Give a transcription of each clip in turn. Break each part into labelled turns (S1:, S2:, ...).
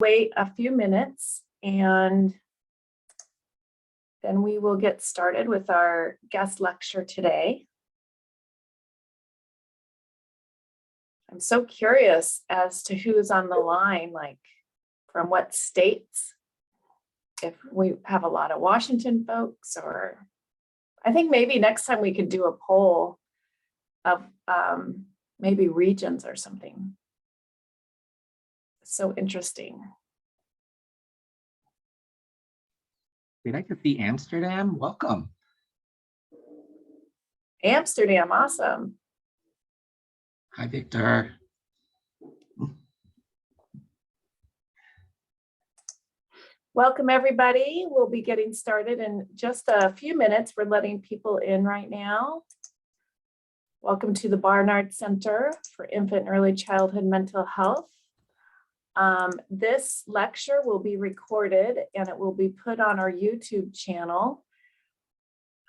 S1: Wait a few minutes and then we will get started with our guest lecture today. I'm so curious as to who's on the line, like from what states, if we have a lot of Washington folks, or I think maybe next time we could do a poll of maybe regions or something. So interesting.
S2: We'd like to see Amsterdam. Welcome.
S1: Amsterdam, awesome.
S2: Hi, Victor.
S1: Welcome, everybody. We'll be getting started in just a few minutes. We're letting people in right now. Welcome to the Barnard Center for Infant and Early Childhood Mental Health. This lecture will be recorded and it will be put on our YouTube channel.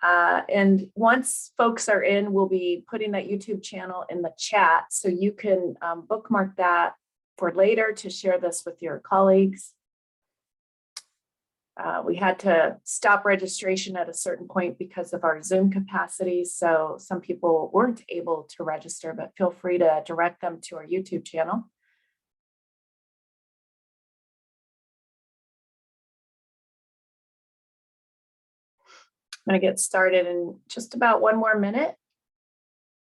S1: And once folks are in, we'll be putting that YouTube channel in the chat so you can bookmark that for later to share this with your colleagues. We had to stop registration at a certain point because of our Zoom capacity, so some people weren't able to register, but feel free to direct them to our YouTube channel. I'm going to get started in just about one more minute.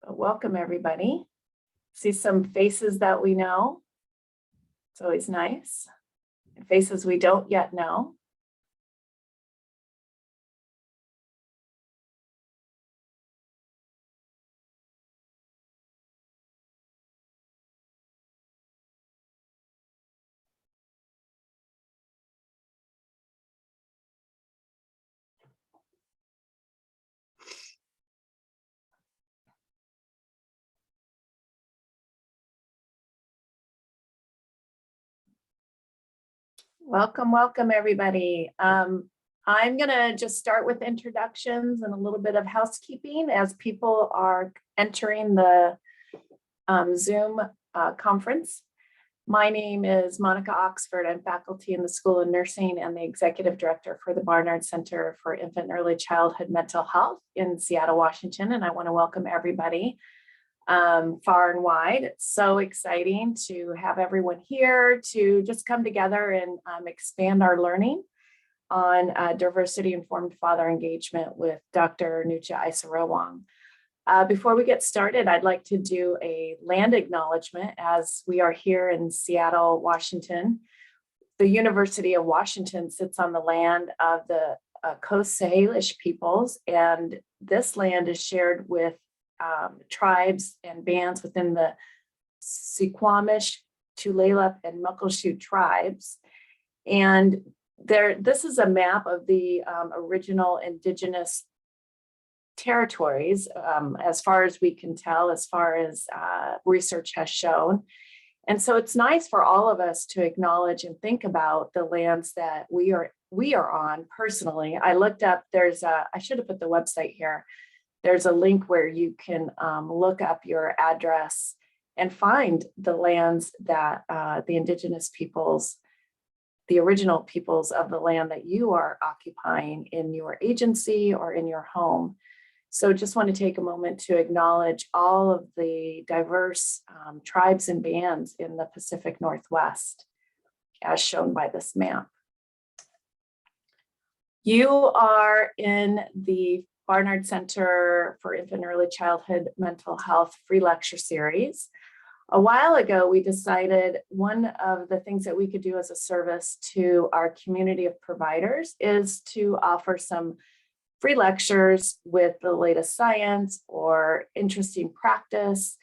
S1: But welcome, everybody. See some faces that we know. It's always nice. And faces we don't yet know. Welcome, welcome, everybody. I'm going to just start with introductions and a little bit of housekeeping as people are entering the Zoom conference. My name is Monica Oxford. I'm faculty in the School of Nursing and the Executive Director for the Barnard Center for Infant and Early Childhood Mental Health in Seattle, Washington, and I want to welcome everybody far and wide. It's so exciting to have everyone here to just come together and expand our learning on diversity-informed father engagement with Dr. Nucha Isarowong. Before we get started, I'd like to do a land acknowledgement as we are here in Seattle, Washington. The University of Washington sits on the land of the Coast Salish peoples, and this land is shared with tribes and bands within the Suquamish, Tulalip, and Muckleshoot tribes. And this is a map of the original indigenous territories, as far as we can tell, as far as research has shown. And so it's nice for all of us to acknowledge and think about the lands that we are on personally. I looked up, I should have put the website here. There's a link where you can look up your address and find the lands that the indigenous peoples, the original peoples of the land that you are occupying in your agency or in your home. So just want to take a moment to acknowledge all of the diverse tribes and bands in the Pacific Northwest, as shown by this map. You are in the Barnard Center for Infant and Early Childhood Mental Health free lecture series. A while ago, we decided one of the things that we could do as a service to our community of providers is to offer some free lectures with the latest science or interesting practice,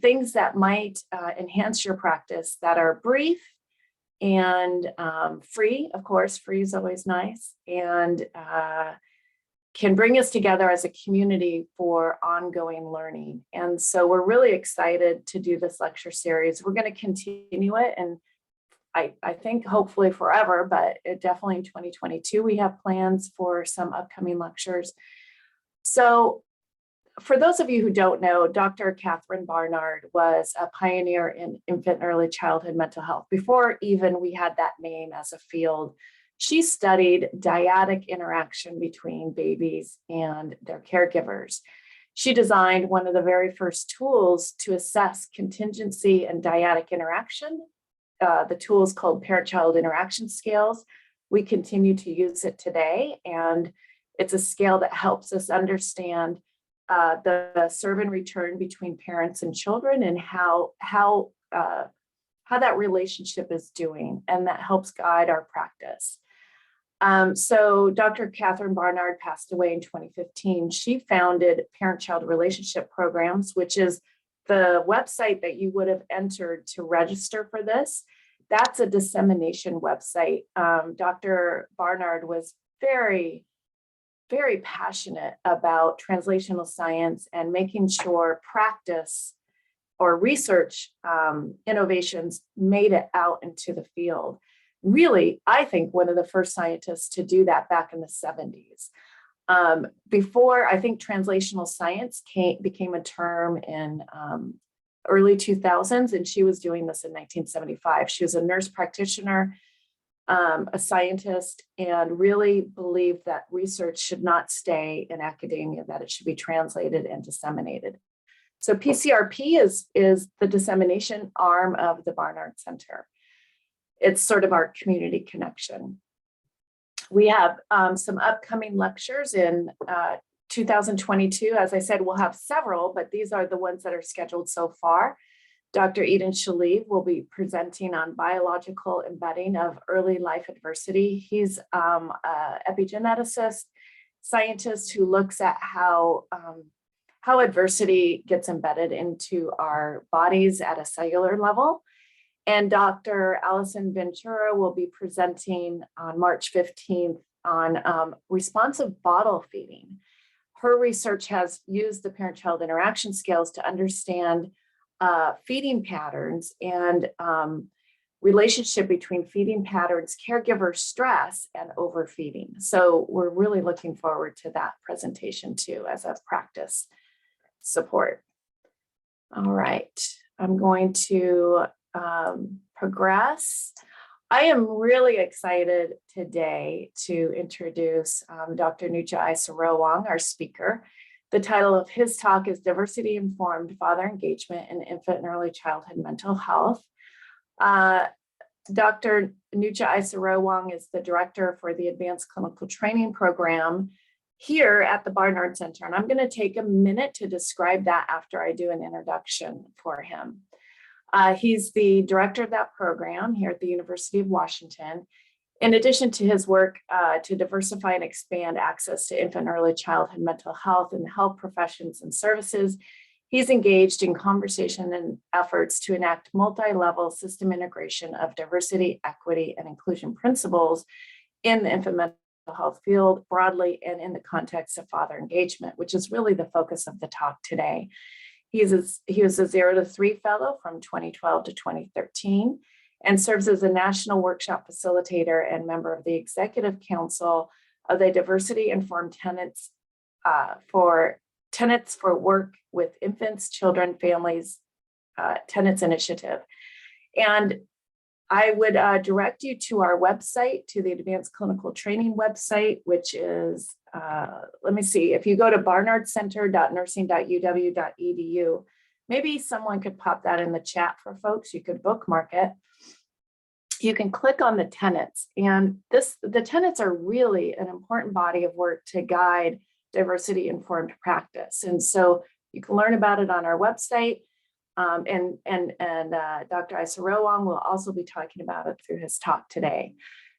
S1: things that might enhance your practice that are brief and free. Of course, free is always nice, and can bring us together as a community for ongoing learning. And so we're really excited to do this lecture series. We're going to continue it, and I think hopefully forever, but definitely in 2022, we have plans for some upcoming lectures. So for those of you who don't know, Dr. Catherine Barnard was a pioneer in infant and early childhood mental health. Before even we had that name as a field, she studied dyadic interaction between babies and their caregivers. She designed one of the very first tools to assess contingency and dyadic interaction. The tool is called parent-child interaction scales. We continue to use it today, and it's a scale that helps us understand the serve and return between parents and children and how that relationship is doing, and that helps guide our practice. So Dr. Catherine Barnard passed away in 2015. She founded Parent-Child Relationship Programs, which is the website that you would have entered to register for this. That's a dissemination website. Dr. Barnard was very passionate about translational science and making sure practice or research innovations made it out into the field. Really, I think one of the first scientists to do that back in the 70s. Before, I think translational science became a term in early 2000s, and she was doing this in 1975. She was a nurse practitioner, a scientist, and really believed that research should not stay in academia, that it should be translated and disseminated. So PCRP is the dissemination arm of the Barnard Center. It's sort of our community connection. We have some upcoming lectures in 2022. As I said, we'll have several, but these are the ones that are scheduled so far. Dr. Eden Shaleev will be presenting on biological embedding of early life adversity. He's an epigeneticist, scientist who looks at how adversity gets embedded into our bodies at a cellular level. And Dr. Allison Ventura will be presenting on March 15th on responsive bottle feeding. Her research has used the parent-child interaction scales to understand feeding patterns and relationship between feeding patterns, caregiver stress, and overfeeding. So we're really looking forward to that presentation too as a practice support. All right, I'm going to progress. I am really excited today to introduce Dr. Nucha Isarowong, our speaker. The title of his talk is Diversity Informed Father Engagement in Infant and Early Childhood Mental Health. Dr. Nucha Isarowong is the director for the Advanced Clinical Training Program here at the Barnard Center. And I'm going to take a minute to describe that after I do an introduction for him. He's the director of that program here at the University of Washington. In addition to his work to diversify and expand access to infant and early childhood mental health in the health professions and services, he's engaged in conversation and efforts to enact multi-level system integration of diversity, equity, and inclusion principles in the infant mental health field broadly and in the context of father engagement, which is really the focus of the talk today. He was a 0 to 3 fellow from 2012 to 2013 and serves as a national workshop facilitator and member of the executive council of the Diversity Informed Tenets for Work with Infants, Children, Families, Tenets Initiative. And I would direct you to our website, to the Advanced Clinical Training website, which is, let me see, if you go to barnardcenter.nursing.uw.edu, maybe someone could pop that in the chat for folks. You could bookmark it. You can click on the tenets, and the tenets are really an important body of work to guide diversity informed practice. And so you can learn about it on our website. And Dr. Isarowong will also be talking about it through his talk today.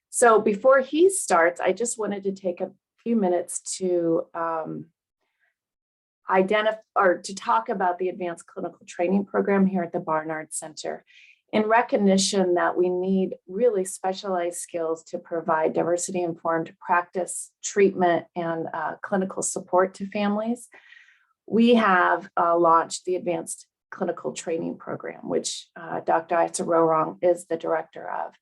S1: So before he starts, I just wanted to take a few minutes to identify or to talk about the Advanced Clinical Training Program here at the Barnard Center, in recognition that we need really specialized skills to provide diversity-informed practice, treatment, and clinical support to families. We have launched the Advanced Clinical Training Program, which Dr. Isarowong is the director of.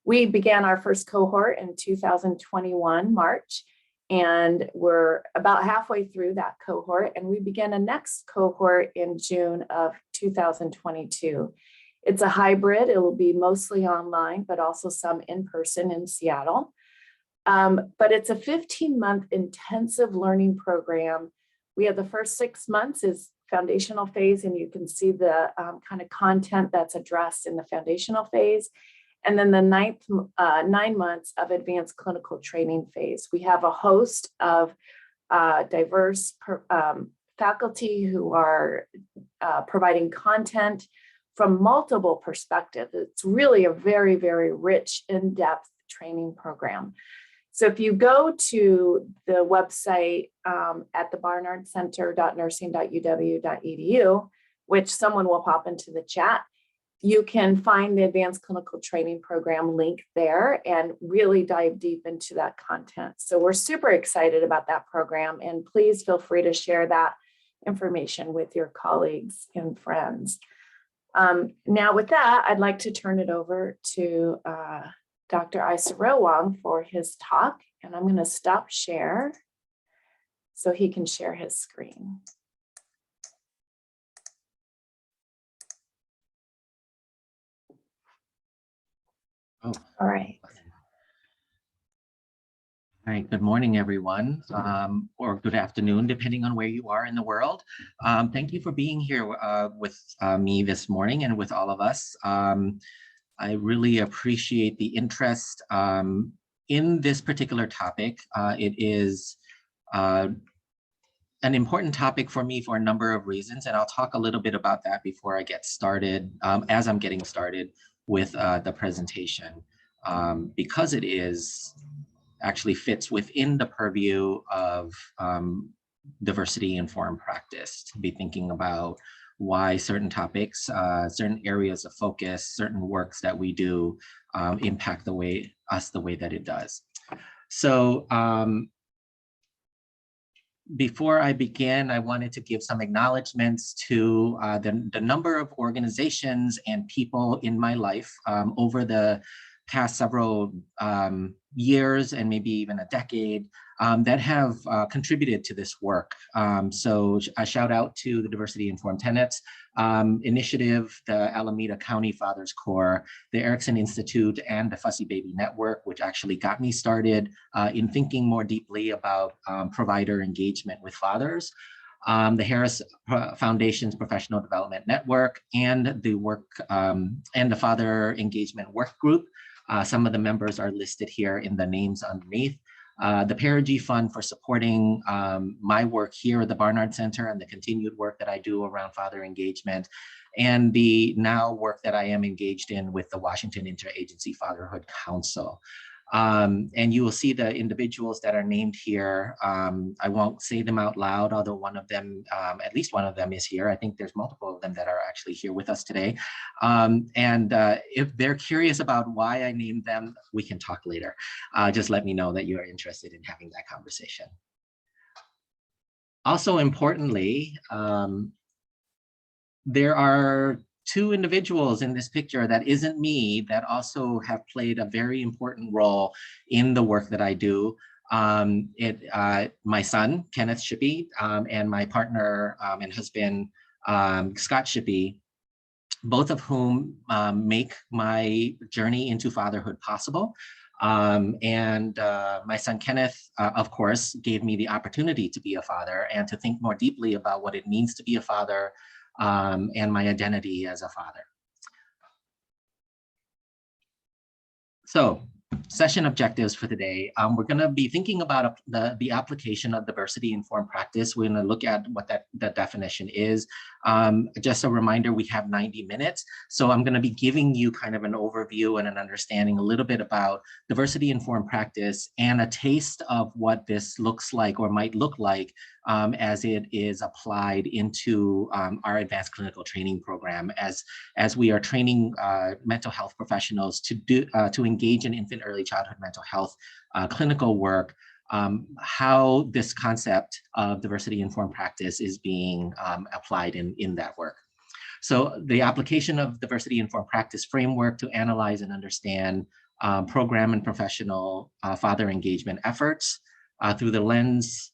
S1: We began our first cohort in 2021, March, And we're about halfway through that cohort, and we begin a next cohort in June of 2022. It's a hybrid. It will be mostly online, but also some in person in Seattle. But it's a 15-month intensive learning program. We have the first 6 months is foundational phase, and you can see the kind of content that's addressed in the foundational phase. And then the 9 months of advanced clinical training phase. We have a host of diverse faculty who are providing content from multiple perspectives. It's really a very, very rich, in-depth training program. So if you go to the website at the barnardcenter.nursing.uw.edu, which someone will pop into the chat, you can find the advanced clinical training program link there and really dive deep into that content. So we're super excited about that program, and please feel free to share that information with your colleagues and friends. Now with that, I'd like to turn it over to Dr. Isarowong for his talk, and I'm going to stop share so he can share his screen.
S2: Oh.
S1: All right.
S2: All right, good morning, everyone, or good afternoon, depending on where you are in the world. Thank you for being here with me this morning and with all of us. I really appreciate the interest in this particular topic. It is an important topic for me for a number of reasons, and I'll talk a little bit about that before I get started, as I'm getting started with the presentation, because it is actually fits within the purview of diversity-informed practice, to be thinking about why certain topics, certain areas of focus, certain works that we do impact the way that it does. So before I begin, I wanted to give some acknowledgements to the number of organizations and people in my life over the past several years and maybe even a decade that have contributed to this work. So a shout out to the Diversity Informed Tenets Initiative, the Alameda County Fathers Corps, the Erickson Institute, and the Fussy Baby Network, which actually got me started in thinking more deeply about provider engagement with fathers. The Harris Foundation's Professional Development Network, and the work and the Father Engagement Work Group. Some of the members are listed here in the names underneath. The Perigee Fund for supporting my work here at the Barnard Center and the continued work that I do around father engagement, and the now work that I am engaged in with the Washington Interagency Fatherhood Council. And you will see the individuals that are named here. I won't say them out loud, although one of them, at least one of them is here. I think there's multiple of them that are actually here with us today. If they're curious about why I named them, we can talk later. Just let me know that you are interested in having that conversation. Also importantly, there are two individuals in this picture that isn't me that also have played a very important role in the work that I do. My son, Kenneth Shippey, and my partner and husband, Scott Shippey, both of whom make my journey into fatherhood possible. My son Kenneth, of course, gave me the opportunity to be a father and to think more deeply about what it means to be a father, and my identity as a father. So, session objectives for today. We're going to be thinking about the application of diversity-informed practice. We're going to look at what the definition is. Just a reminder, we have 90 minutes. So I'm going to be giving you kind of an overview and an understanding a little bit about diversity-informed practice and a taste of what this looks like or might look like as it is applied into our advanced clinical training program as we are training mental health professionals to engage in infant early childhood mental health clinical work, how this concept of diversity-informed practice is being applied in that work. So the application of diversity-informed practice framework to analyze and understand program and professional father engagement efforts, through the lens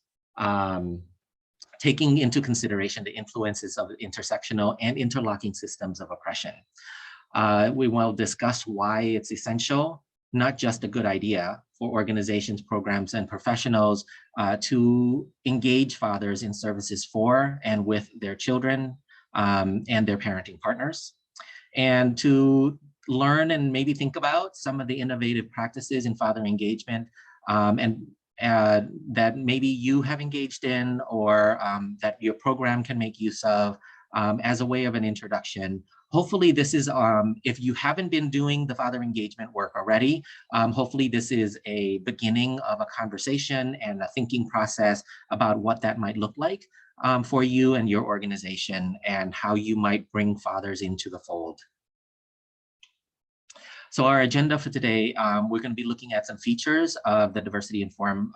S2: taking into consideration the influences of intersectional and interlocking systems of oppression. We will discuss why it's essential, not just a good idea, for organizations, programs, and professionals to engage fathers in services for and with their children and their parenting partners, and to learn and maybe think about some of the innovative practices in father engagement that maybe you have engaged in, or that your program can make use of as a way of an introduction. Hopefully this is, if you haven't been doing the father engagement work already, hopefully this is a beginning of a conversation and a thinking process about what that might look like for you and your organization, and how you might bring fathers into the fold. So our agenda for today, we're going to be looking at some features of the diversity-informed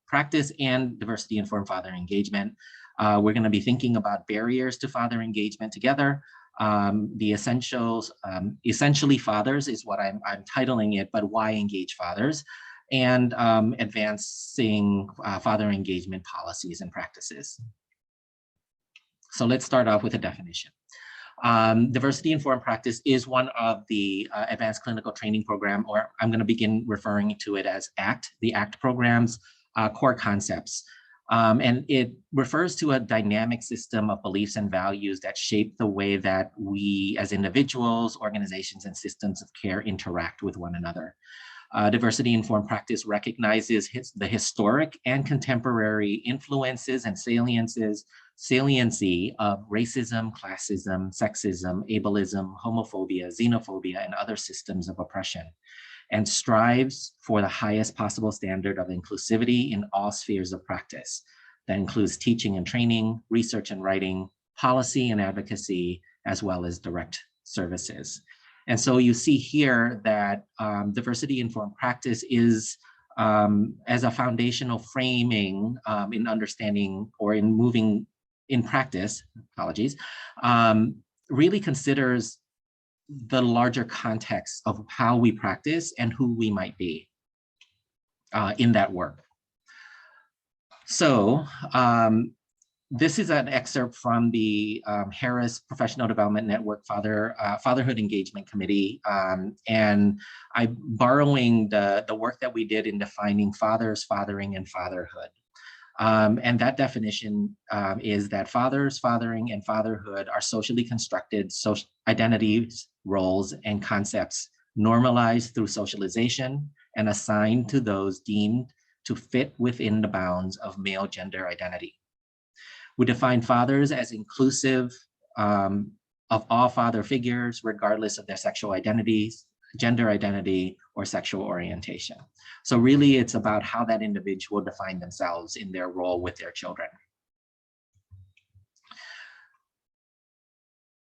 S2: practice and diversity-informed father engagement. We're going to be thinking about barriers to father engagement together. The essentials, essentially fathers is what I'm titling it, but why engage fathers? And advancing father engagement policies and practices. So let's start off with a definition. Diversity-informed practice is one of the advanced clinical training program, or I'm going to begin referring to it as ACT, the ACT program's core concepts. And it refers to a dynamic system of beliefs and values that shape the way that we as individuals, organizations, and systems of care interact with one another. Diversity-informed practice recognizes the historic and contemporary influences and saliency of racism, classism, sexism, ableism, homophobia, xenophobia, and other systems of oppression, and strives for the highest possible standard of inclusivity in all spheres of practice. That includes teaching and training, research and writing, policy and advocacy, as well as direct services. And so you see here that diversity-informed practice is, as a foundational framing in understanding or in moving in practice, apologies, really considers the larger context of how we practice and who we might be in that work. So this is an excerpt from the Harris Professional Development Network Fatherhood Engagement Committee. And I'm borrowing the work that we did in defining fathers, fathering, and fatherhood. And that definition is that fathers, fathering, and fatherhood are socially constructed social identities, roles, and concepts normalized through socialization and assigned to those deemed to fit within the bounds of male gender identity. We define fathers as inclusive of all father figures, regardless of their sexual identities, gender identity, or sexual orientation. So really it's about how that individual define themselves in their role with their children.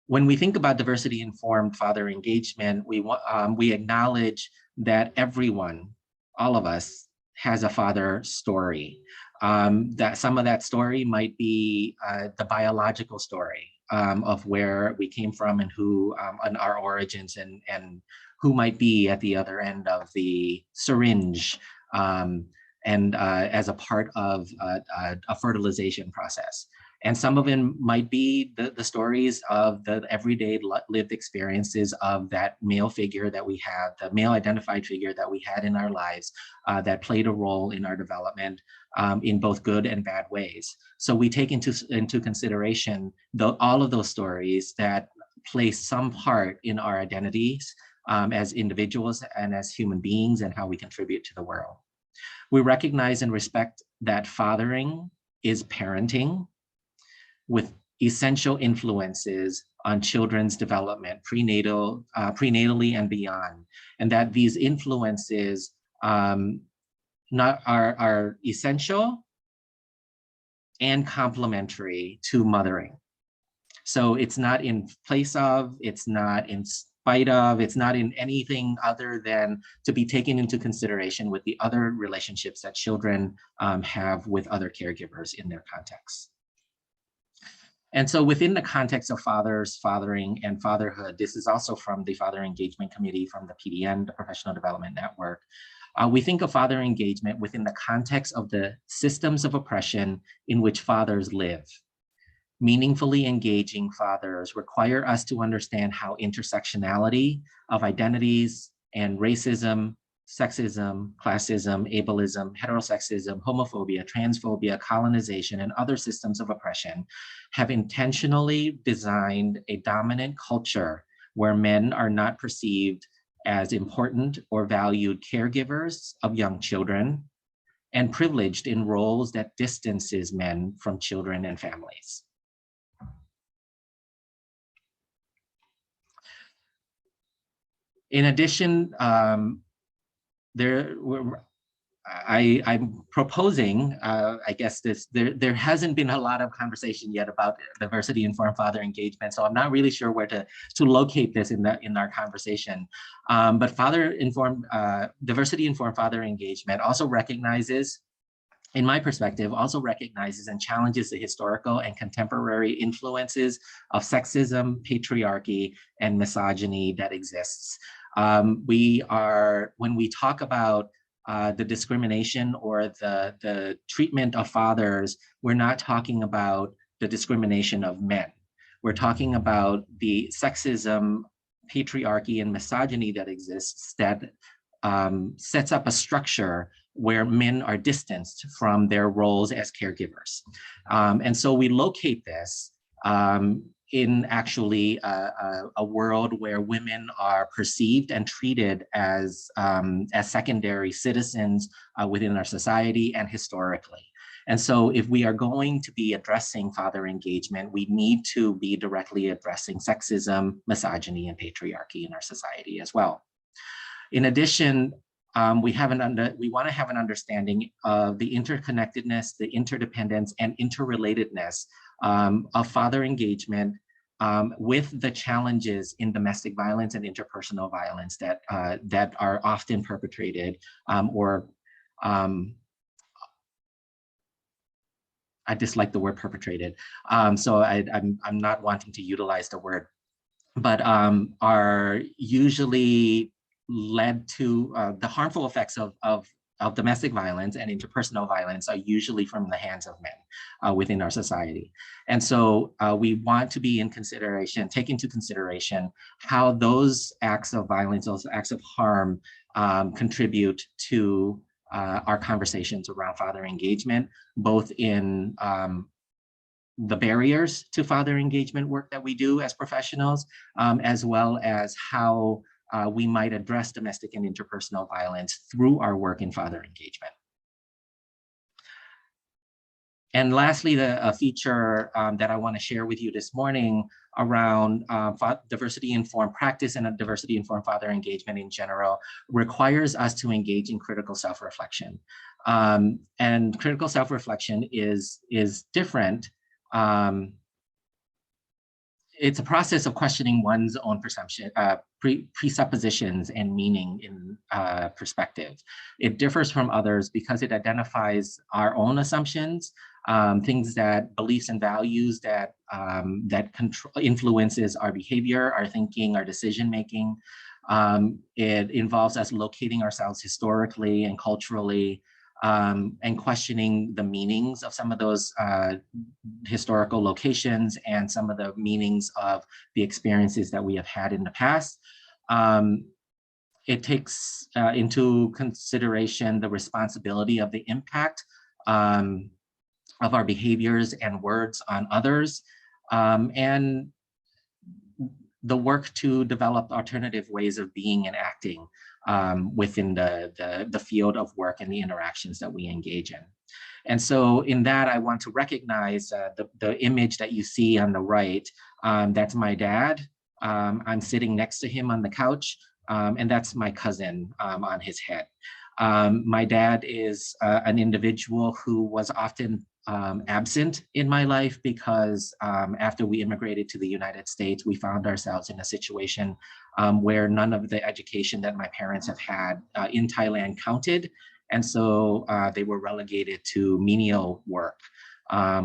S2: When we think about diversity-informed father engagement, we acknowledge that everyone, all of us, has a father story. That some of that story might be the biological story of where we came from and who and our origins, and who might be at the other end of the syringe and as a part of a fertilization process. And some of them might be the stories of the everyday lived experiences of that male figure that we have, the male identified figure that we had in our lives that played a role in our development in both good and bad ways. So we take into consideration all of those stories that play some part in our identities as individuals and as human beings, and how we contribute to the world. We recognize and respect that fathering is parenting with essential influences on children's development, prenatally and beyond, and that these influences are essential and complementary to mothering. So it's not in place of, it's not in spite of, it's not in anything other than to be taken into consideration with the other relationships that children have with other caregivers in their context. And so within the context of fathers, fathering, and fatherhood, this is also from the Father Engagement Committee from the PDN, the Professional Development Network. We think of father engagement within the context of the systems of oppression in which fathers live. Meaningfully engaging fathers require us to understand how intersectionality of identities and racism, sexism, classism, ableism, heterosexism, homophobia, transphobia, colonization, and other systems of oppression have intentionally designed a dominant culture where men are not perceived as important or valued caregivers of young children and privileged in roles that distances men from children and families. In addition, I'm proposing, I guess there hasn't been a lot of conversation yet about diversity-informed father engagement, so I'm not really sure where to locate this in our conversation. But diversity-informed father engagement also recognizes, in my perspective, also recognizes and challenges the historical and contemporary influences of sexism, patriarchy, and misogyny that exists. When we talk about the discrimination or the treatment of fathers, we're not talking about the discrimination of men. We're talking about the sexism, patriarchy, and misogyny that exists that sets up a structure where men are distanced from their roles as caregivers. And so we locate this in actually a world where women are perceived and treated as secondary citizens within our society and historically. And so if we are going to be addressing father engagement, we need to be directly addressing sexism, misogyny, and patriarchy in our society as well. In addition, we want to have an understanding of the interconnectedness, the interdependence, and interrelatedness of father engagement with the challenges in domestic violence and interpersonal violence that are often perpetrated I dislike the word perpetrated, so I'm not wanting to utilize the word, but are usually led to the harmful effects of domestic violence and interpersonal violence are usually from the hands of men within our society. And so we want to be take into consideration how those acts of violence, those acts of harm contribute to our conversations around father engagement, both in the barriers to father engagement work that we do as professionals, as well as how we might address domestic and interpersonal violence through our work in father engagement. And lastly, a feature that I want to share with you this morning around diversity-informed practice and diversity-informed father engagement in general requires us to engage in critical self-reflection. And critical self-reflection is different. It's a process of questioning one's own presuppositions and meaning in perspective. It differs from others because it identifies our own assumptions, beliefs and values that influences our behavior, our thinking, our decision-making. It involves us locating ourselves historically and culturally, and questioning the meanings of some of those historical locations and some of the meanings of the experiences that we have had in the past. It takes into consideration the responsibility of the impact of our behaviors and words on others, and the work to develop alternative ways of being and acting within the field of work and the interactions that we engage in. And so in that, I want to recognize the image that you see on the right. That's my dad. I'm sitting next to him on the couch, and that's my cousin on his head. My dad is an individual who was often absent in my life because after we immigrated to the United States, we found ourselves in a situation where none of the education that my parents have had in Thailand counted. And so they were relegated to menial work,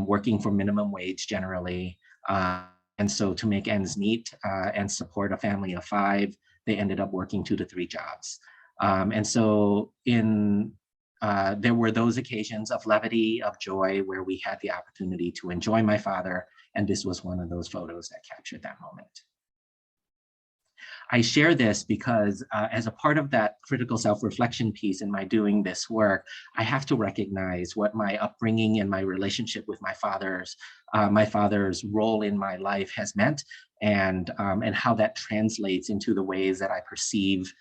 S2: working for minimum wage generally. And so to make ends meet and support a family of 5, they ended up working 2 to 3 jobs. And so there were those occasions of levity, of joy, where we had the opportunity to enjoy my father. And this was one of those photos that captured that moment. I share this because as a part of that critical self-reflection piece in my doing this work, I have to recognize what my upbringing and my relationship with my father's role in my life has meant, and how that translates into the ways that I perceive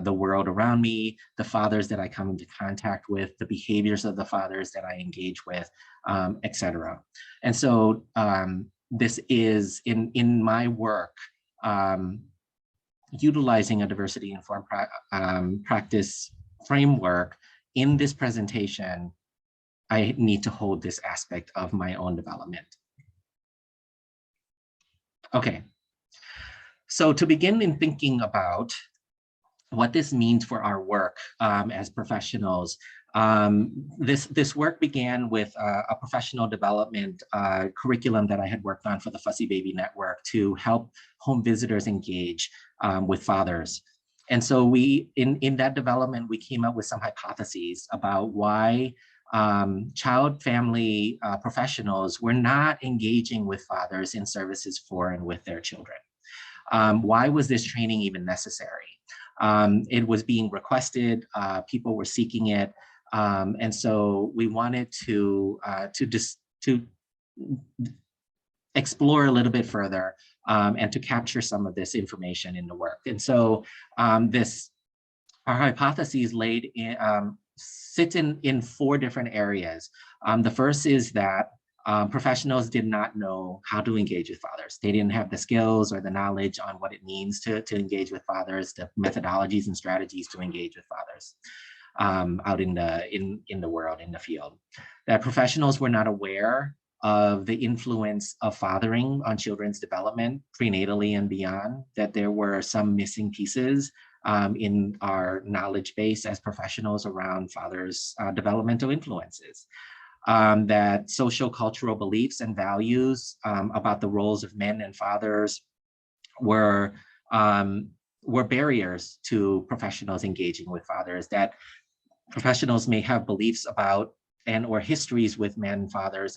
S2: the world around me, the fathers that I come into contact with, the behaviors of the fathers that I engage with, etc. And so this is in my work, utilizing a diversity-informed practice framework. In this presentation, I need to hold this aspect of my own development. Okay, so to begin in thinking about what this means for our work as professionals, this work began with a professional development curriculum that I had worked on for the Fussy Baby Network to help home visitors engage with fathers. And so in that development, we came up with some hypotheses about why child family professionals were not engaging with fathers in services for and with their children. Why was this training even necessary? It was being requested, people were seeking it, and so we wanted to explore a little bit further and to capture some of this information in the work. And so our hypotheses sit in 4 different areas. The first is that professionals did not know how to engage with fathers. They didn't have the skills or the knowledge on what it means to engage with fathers, the methodologies and strategies to engage with fathers out in the world, in the field. That professionals were not aware of the influence of fathering on children's development prenatally and beyond, that there were some missing pieces in our knowledge base as professionals around fathers' developmental influences. That social cultural beliefs and values about the roles of men and fathers were barriers to professionals engaging with fathers, that professionals may have beliefs about or histories with men, fathers,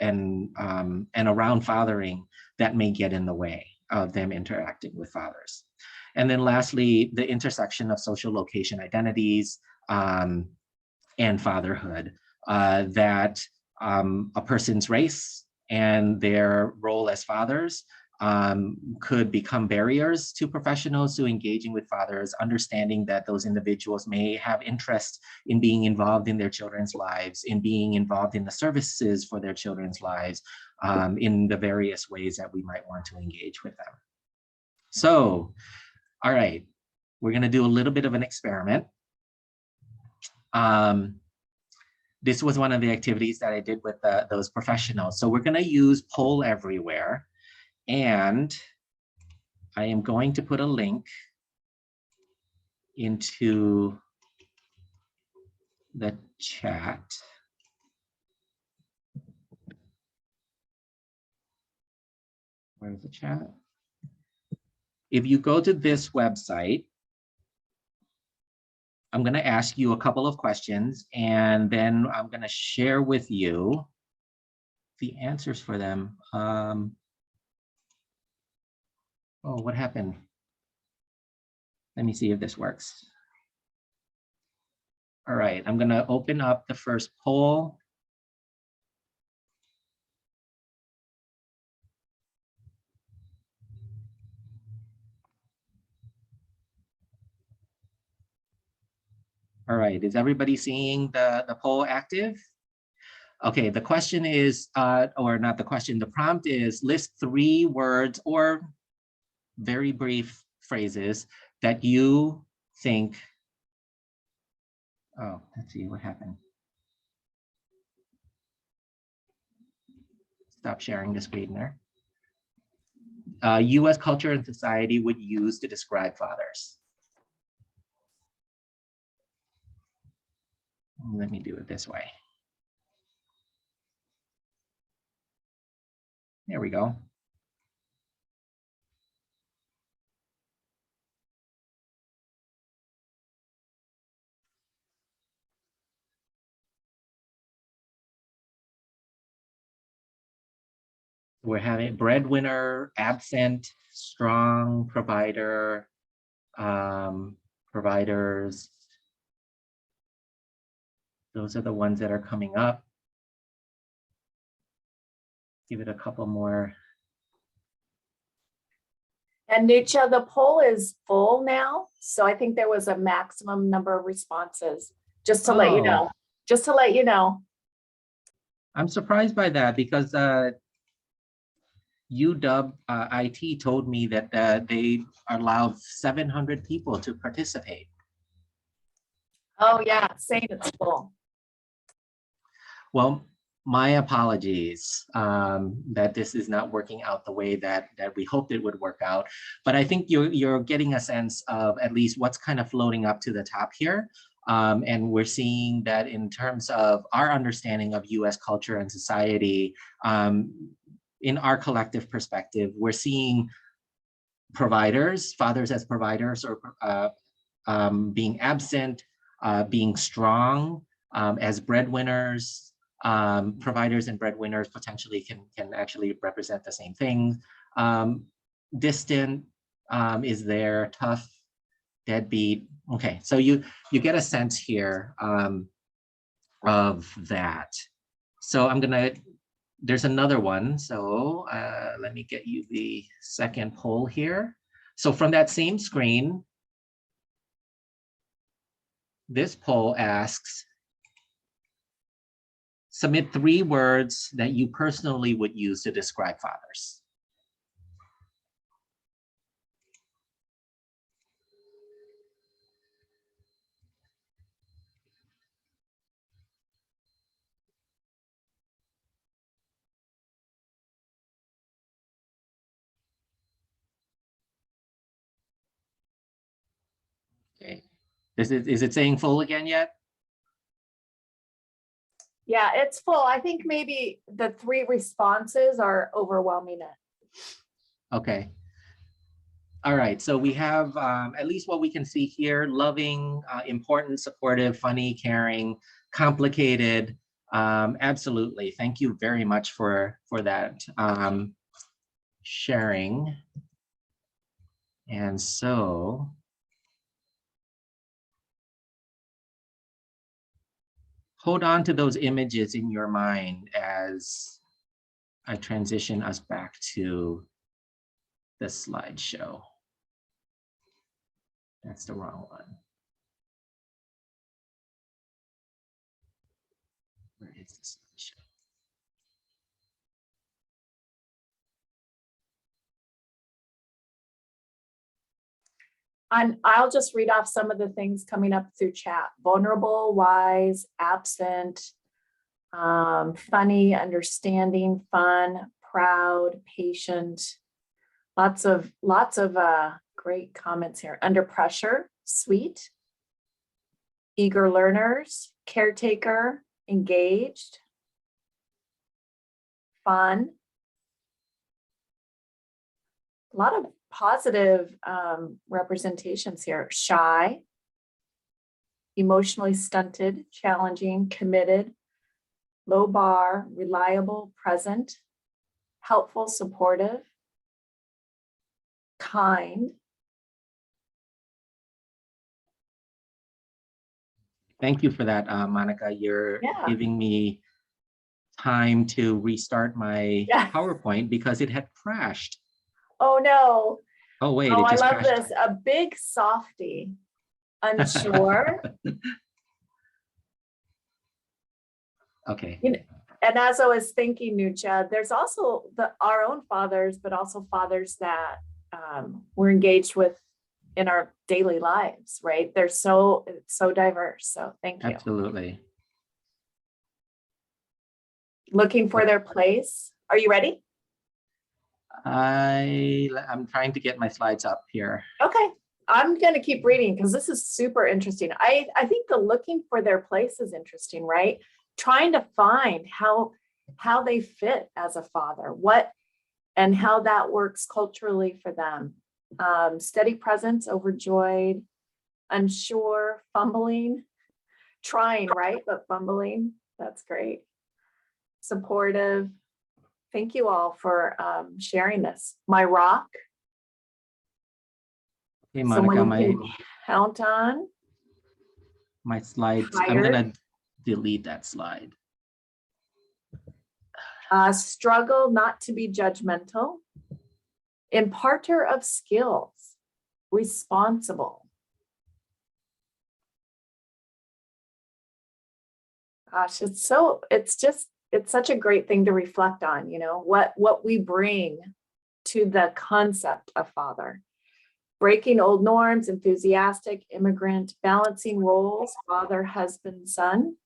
S2: and around fathering that may get in the way of them interacting with fathers. And then lastly, the intersection of social location identities and fatherhood, that a person's race and their role as fathers could become barriers to professionals who engaging with fathers, understanding that those individuals may have interest in being involved in their children's lives, in being involved in the services for their children's lives, in the various ways that we might want to engage with them. So, all right, we're gonna do a little bit of an experiment. This was one of the activities that I did with those professionals. So we're gonna use Poll Everywhere. And I am going to put a link into the chat. Where's the chat? If you go to this website, I'm going to ask you a couple of questions, and then I'm going to share with you the answers for them. Oh, what happened? Let me see if this works. All right, I'm going to open up the first poll. All right, is everybody seeing the poll active? Okay, the question is, or not the question, the prompt is list 3 words or very brief phrases that you think, oh, let's see what happened. Stop sharing the screen there. US culture and society would use to describe fathers. Let me do it this way. There we go. we're having breadwinner, absent, strong, provider, providers. Those are the ones that are coming up. Give it a couple more.
S1: And Nucha, the poll is full now. So I think there was a maximum number of responses, just to let you know, just to let you know.
S2: I'm surprised by that because UW IT told me that they allow 700 people to participate.
S1: Oh yeah, saying it's full.
S2: Well, my apologies that this is not working out the way that we hoped it would work out. But I think you're getting a sense of at least what's kind of floating up to the top here. And we're seeing that in terms of our understanding of US culture and society, in our collective perspective, we're seeing providers, fathers as providers, or being absent, being strong, as breadwinners. Providers and breadwinners potentially can actually represent the same thing. Distant is there, tough, deadbeat. Okay, so you get a sense here of that. So there's another one. So let me get you the second poll here. So from that same screen, this poll asks, submit 3 words that you personally would use to describe fathers. Okay, is it saying full again yet?
S1: Yeah, it's full. I think maybe the 3 responses are overwhelming it.
S2: Okay. All right, so we have at least what we can see here: loving, important, supportive, funny, caring, complicated. Absolutely. Thank you very much for that sharing. And so hold on to those images in your mind as I transition us back to the slideshow. That's the wrong one. Where is the slideshow?
S1: And I'll just read off some of the things coming up through chat. Vulnerable, wise, absent, funny, understanding, fun, proud, patient. Lots of great comments here. Under pressure, sweet, eager learners, caretaker, engaged, fun. A lot of positive representations here. Shy, emotionally stunted, challenging, committed, low bar, reliable, present, helpful, supportive, kind.
S2: Thank you for that, Monica. You're giving me time to restart my PowerPoint because it had crashed.
S1: Oh no.
S2: Oh wait,
S1: oh,
S2: it just
S1: I love
S2: crashed.
S1: this. A big softie. Unsure.
S2: Okay.
S1: You know, and as I was thinking, Nucha, there's also our own fathers, but also fathers that we're engaged with in our daily lives, right? They're so diverse. So thank you.
S2: Absolutely.
S1: Looking for their place. Are you ready?
S2: I'm trying to get my slides up here.
S1: Okay. I'm going to keep reading because this is super interesting. I think the looking for their place is interesting, right? Trying to find how they fit as a father, and how that works culturally for them. Steady presence, overjoyed, unsure, fumbling, trying, right? But fumbling. That's great. Supportive, Thank you all for sharing this. My rock,
S2: Okay, Monica,
S1: someone you can count on.
S2: my slides, I'm
S1: Tired.
S2: gonna delete that slide.
S1: Struggle not to be judgmental. Imparter of skills. Responsible. Gosh, it's such a great thing to reflect on, you know, what we bring to the concept of father. Breaking old norms, enthusiastic, immigrant, balancing roles, father, husband, son.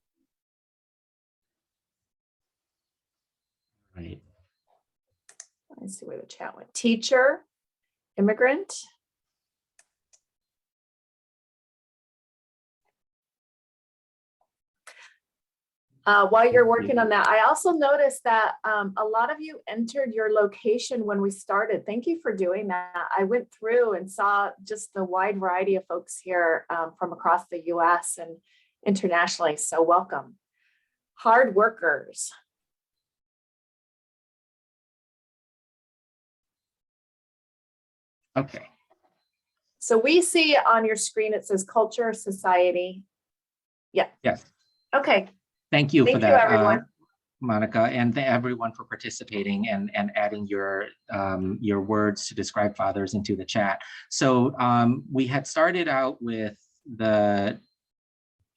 S2: Right.
S1: Let's see where the chat went. Teacher, immigrant. While you're working on that, I also noticed that a lot of you entered your location when we started. Thank you for doing that. I went through and saw just the wide variety of folks here from across the US and internationally, so welcome. Hard workers.
S2: Okay.
S1: So we see on your screen, it says culture, society. Yeah.
S2: Yes.
S1: Okay.
S2: Thank you for that,
S1: everyone.
S2: Monica, and everyone for participating and adding your words to describe fathers into the chat. So we had started out with and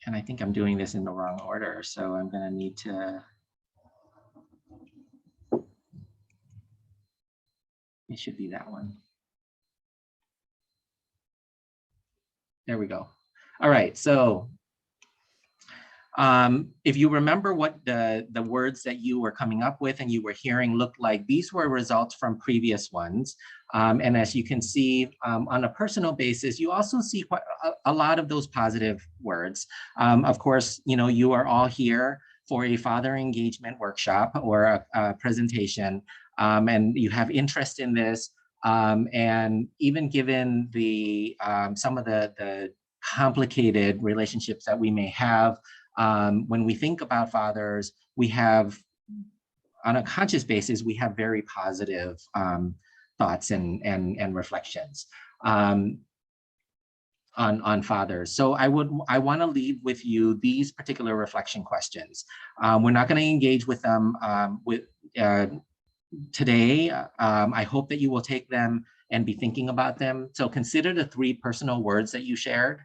S2: I think I'm doing this in the wrong order, so I'm gonna need to, it should be that one. There we go. All right, so if you remember what the words that you were coming up with and you were hearing looked like, these were results from previous ones. And as you can see, on a personal basis, you also see quite a lot of those positive words. Of course, you know, you are all here for a father engagement workshop or a presentation, and you have interest in this. And even given the some of the complicated relationships that we may have, when we think about fathers, we have, on a conscious basis, we have very positive thoughts and reflections on fathers. So I want to leave with you these particular reflection questions. We're not going to engage with them today. I hope that you will take them and be thinking about them. So consider the 3 personal words that you shared.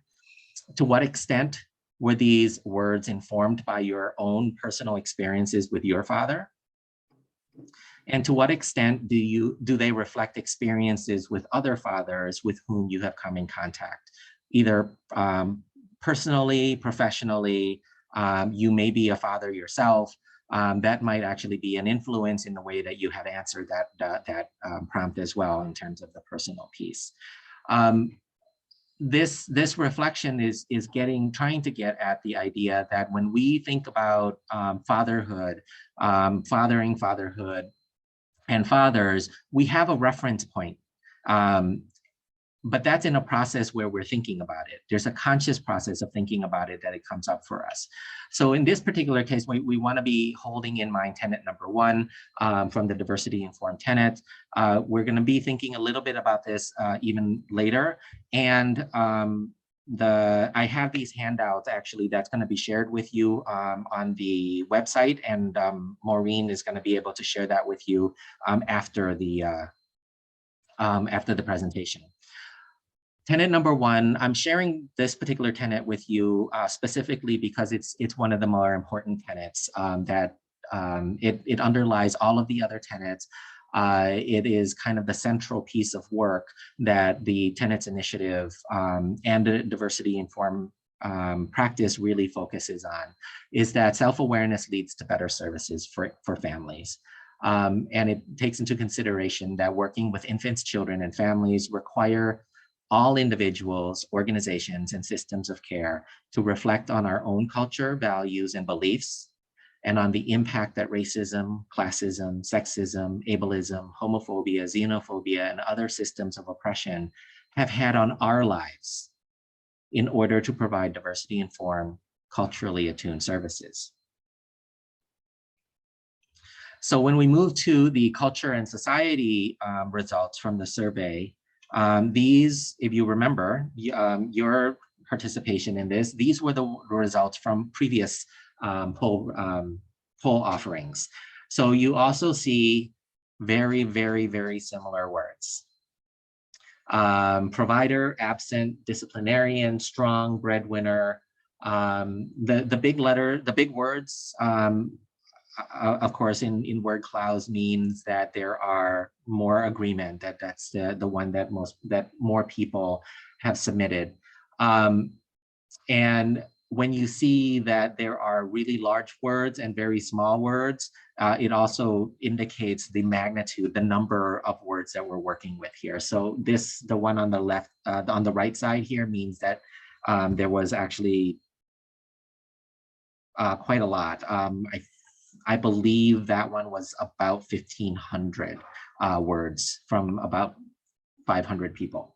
S2: To what extent were these words informed by your own personal experiences with your father? And to what extent do they reflect experiences with other fathers with whom you have come in contact, either personally, professionally? You may be a father yourself. That might actually be an influence in the way that you had answered that prompt as well in terms of the personal piece. This reflection is trying to get at the idea that when we think about fatherhood, fathering, fatherhood, and fathers, we have a reference point. But that's in a process where we're thinking about it. There's a conscious process of thinking about it that it comes up for us. So in this particular case, we want to be holding in mind tenet number 1 from the diversity informed tenet. We're going to be thinking a little bit about this even later. And I have these handouts actually that's going to be shared with you on the website, and Maureen is going to be able to share that with you after the presentation. Tenet number 1, I'm sharing this particular tenet with you specifically because it's one of the more important tenets that it underlies all of the other tenets. It is kind of the central piece of work that the Tenets Initiative and the Diversity Informed practice really focuses on, is that self-awareness leads to better services for families. And it takes into consideration that working with infants, children, and families require all individuals, organizations, and systems of care to reflect on our own culture, values, and beliefs, and on the impact that racism, classism, sexism, ableism, homophobia, xenophobia, and other systems of oppression have had on our lives in order to provide diversity-informed, culturally attuned services. So when we move to the culture and society results from the survey, these, if you remember, your participation in this, these were the results from previous poll offerings. So you also see very, very, very similar words. Provider, absent, disciplinarian, strong, breadwinner. The big words, of course, in word clouds means that there are more agreement, that's the one that more people have submitted. And when you see that there are really large words and very small words, it also indicates the magnitude, the number of words that we're working with here. So the one on the left, on the right side here means that there was actually quite a lot. I believe that one was about 1,500 words from about 500 people.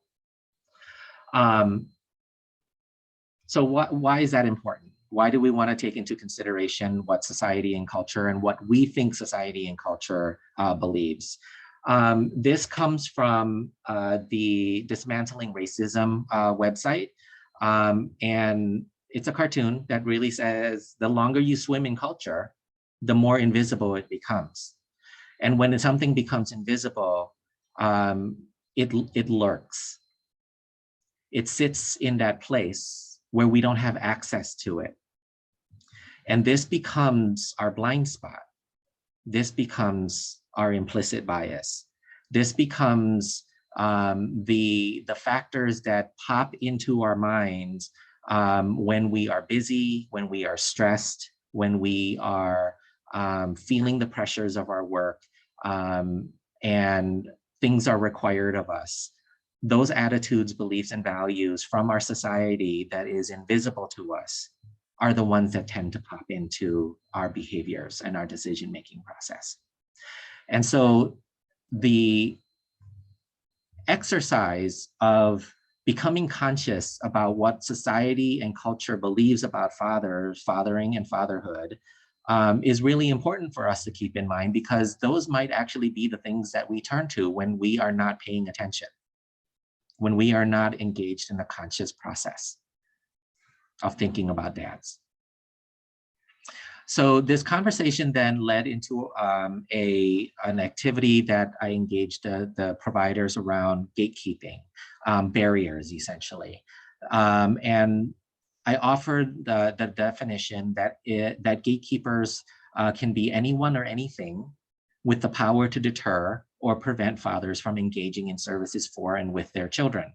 S2: So why is that important? Why do we want to take into consideration what society and culture and what we think society and culture believes? This comes from the Dismantling Racism website. And it's a cartoon that really says, the longer you swim in culture, the more invisible it becomes. And when something becomes invisible, it lurks. It sits in that place where we don't have access to it. And this becomes our blind spot. This becomes our implicit bias. This becomes the factors that pop into our minds when we are busy, when we are stressed, when we are feeling the pressures of our work, and things are required of us. Those attitudes, beliefs, and values from our society that is invisible to us are the ones that tend to pop into our behaviors and our decision-making process. And so the exercise of becoming conscious about what society and culture believes about fathering and fatherhood is really important for us to keep in mind, because those might actually be the things that we turn to when we are not paying attention, when we are not engaged in a conscious process of thinking about dads. So this conversation then led into an activity that I engaged the providers around gatekeeping, barriers essentially. And I offered the definition that gatekeepers can be anyone or anything with the power to deter or prevent fathers from engaging in services for and with their children.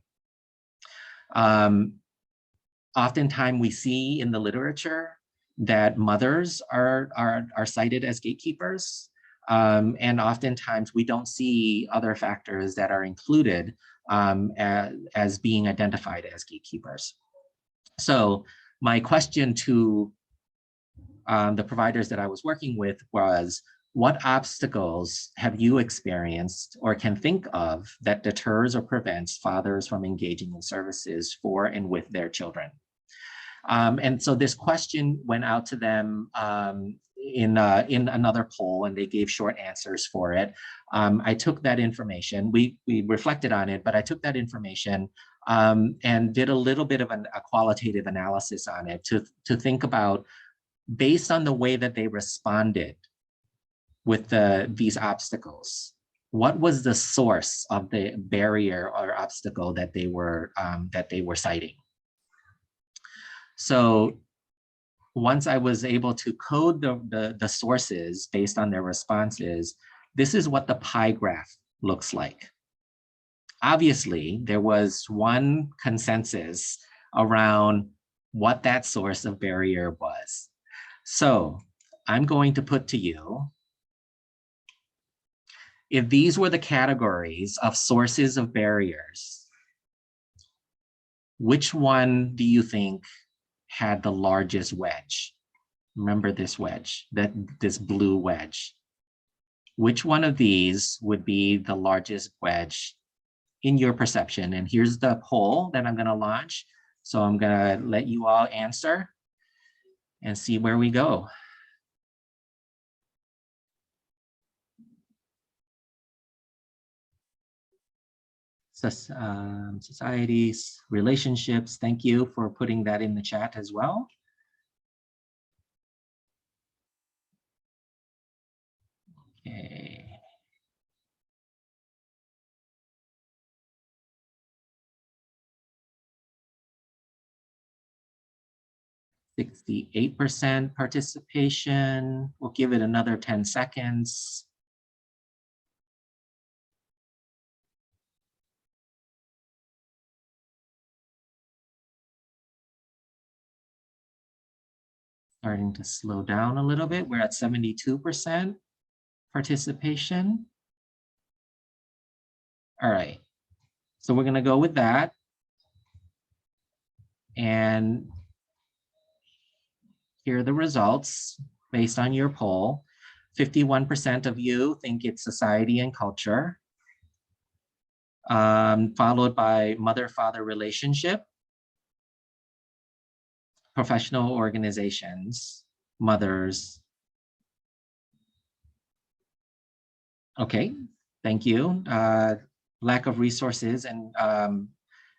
S2: Oftentimes we see in the literature that mothers are cited as gatekeepers, and oftentimes we don't see other factors that are included as being identified as gatekeepers. So my question to the providers that I was working with was, what obstacles have you experienced or can think of that deters or prevents fathers from engaging in services for and with their children? And so this question went out to them in another poll, and they gave short answers for it. I took that information, we reflected on it, but I took that information and did a little bit of a qualitative analysis on it to think about, based on the way that they responded with these obstacles, what was the source of the barrier or obstacle that they were citing? So once I was able to code the sources based on their responses, this is what the pie graph looks like. Obviously, there was one consensus around what that source of barrier was. So I'm going to put to you, if these were the categories of sources of barriers, which one do you think had the largest wedge? Remember this wedge, this blue wedge. Which one of these would be the largest wedge in your perception? And here's the poll that I'm going to launch. So I'm going to let you all answer and see where we go. Societies, relationships. Thank you for putting that in the chat as well. Okay. 68% participation. We'll give it another 10 seconds. Starting to slow down a little bit. We're at 72% participation. All right, so we're gonna go with that. And here are the results based on your poll. 51% of you think it's society and culture, followed by mother-father relationship, professional organizations, mothers. Okay, thank you. Lack of resources and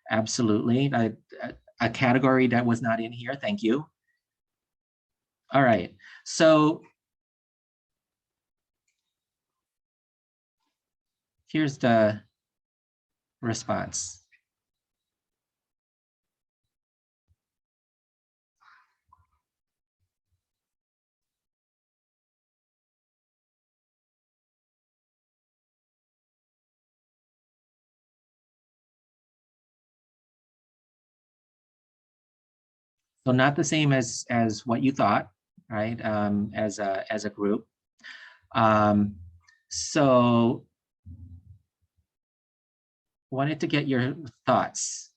S2: absolutely a category that was not in here. Thank you. All right, so here's the response. So not the same as what you thought, right? As a group. So wanted to get your thoughts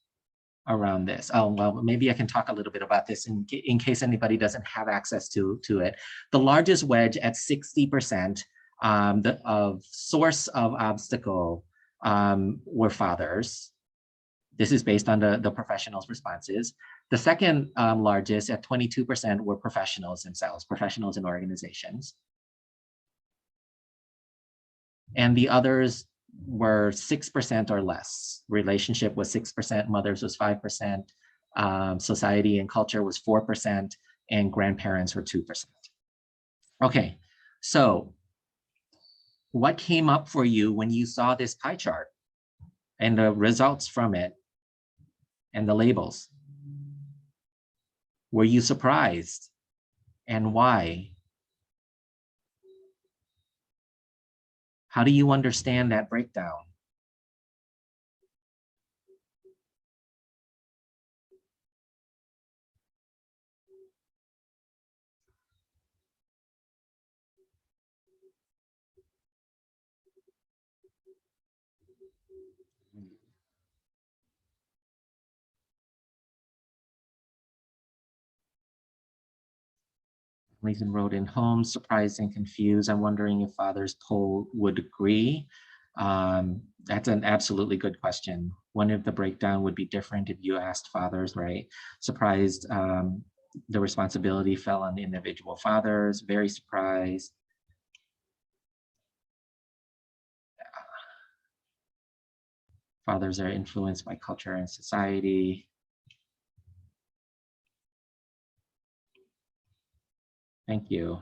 S2: around this. Oh, well, maybe I can talk a little bit about this in case anybody doesn't have access to it. The largest wedge at 60% of source of obstacle were fathers. This is based on the professionals' responses. The second largest at 22% were professionals themselves, professionals and organizations. And the others were 6% or less. Relationship was 6%, mothers was 5%, society and culture was 4%, and grandparents were 2%. Okay, so what came up for you when you saw this pie chart and the results from it and the labels? Were you surprised? And why? How do you understand that breakdown? Nathan wrote in home, surprised and confused. I'm wondering if father's poll would agree. That's an absolutely good question. Wonder if the breakdown would be different if you asked fathers, right? Surprised, the responsibility fell on individual fathers, very surprised. Fathers are influenced by culture and society. Thank you.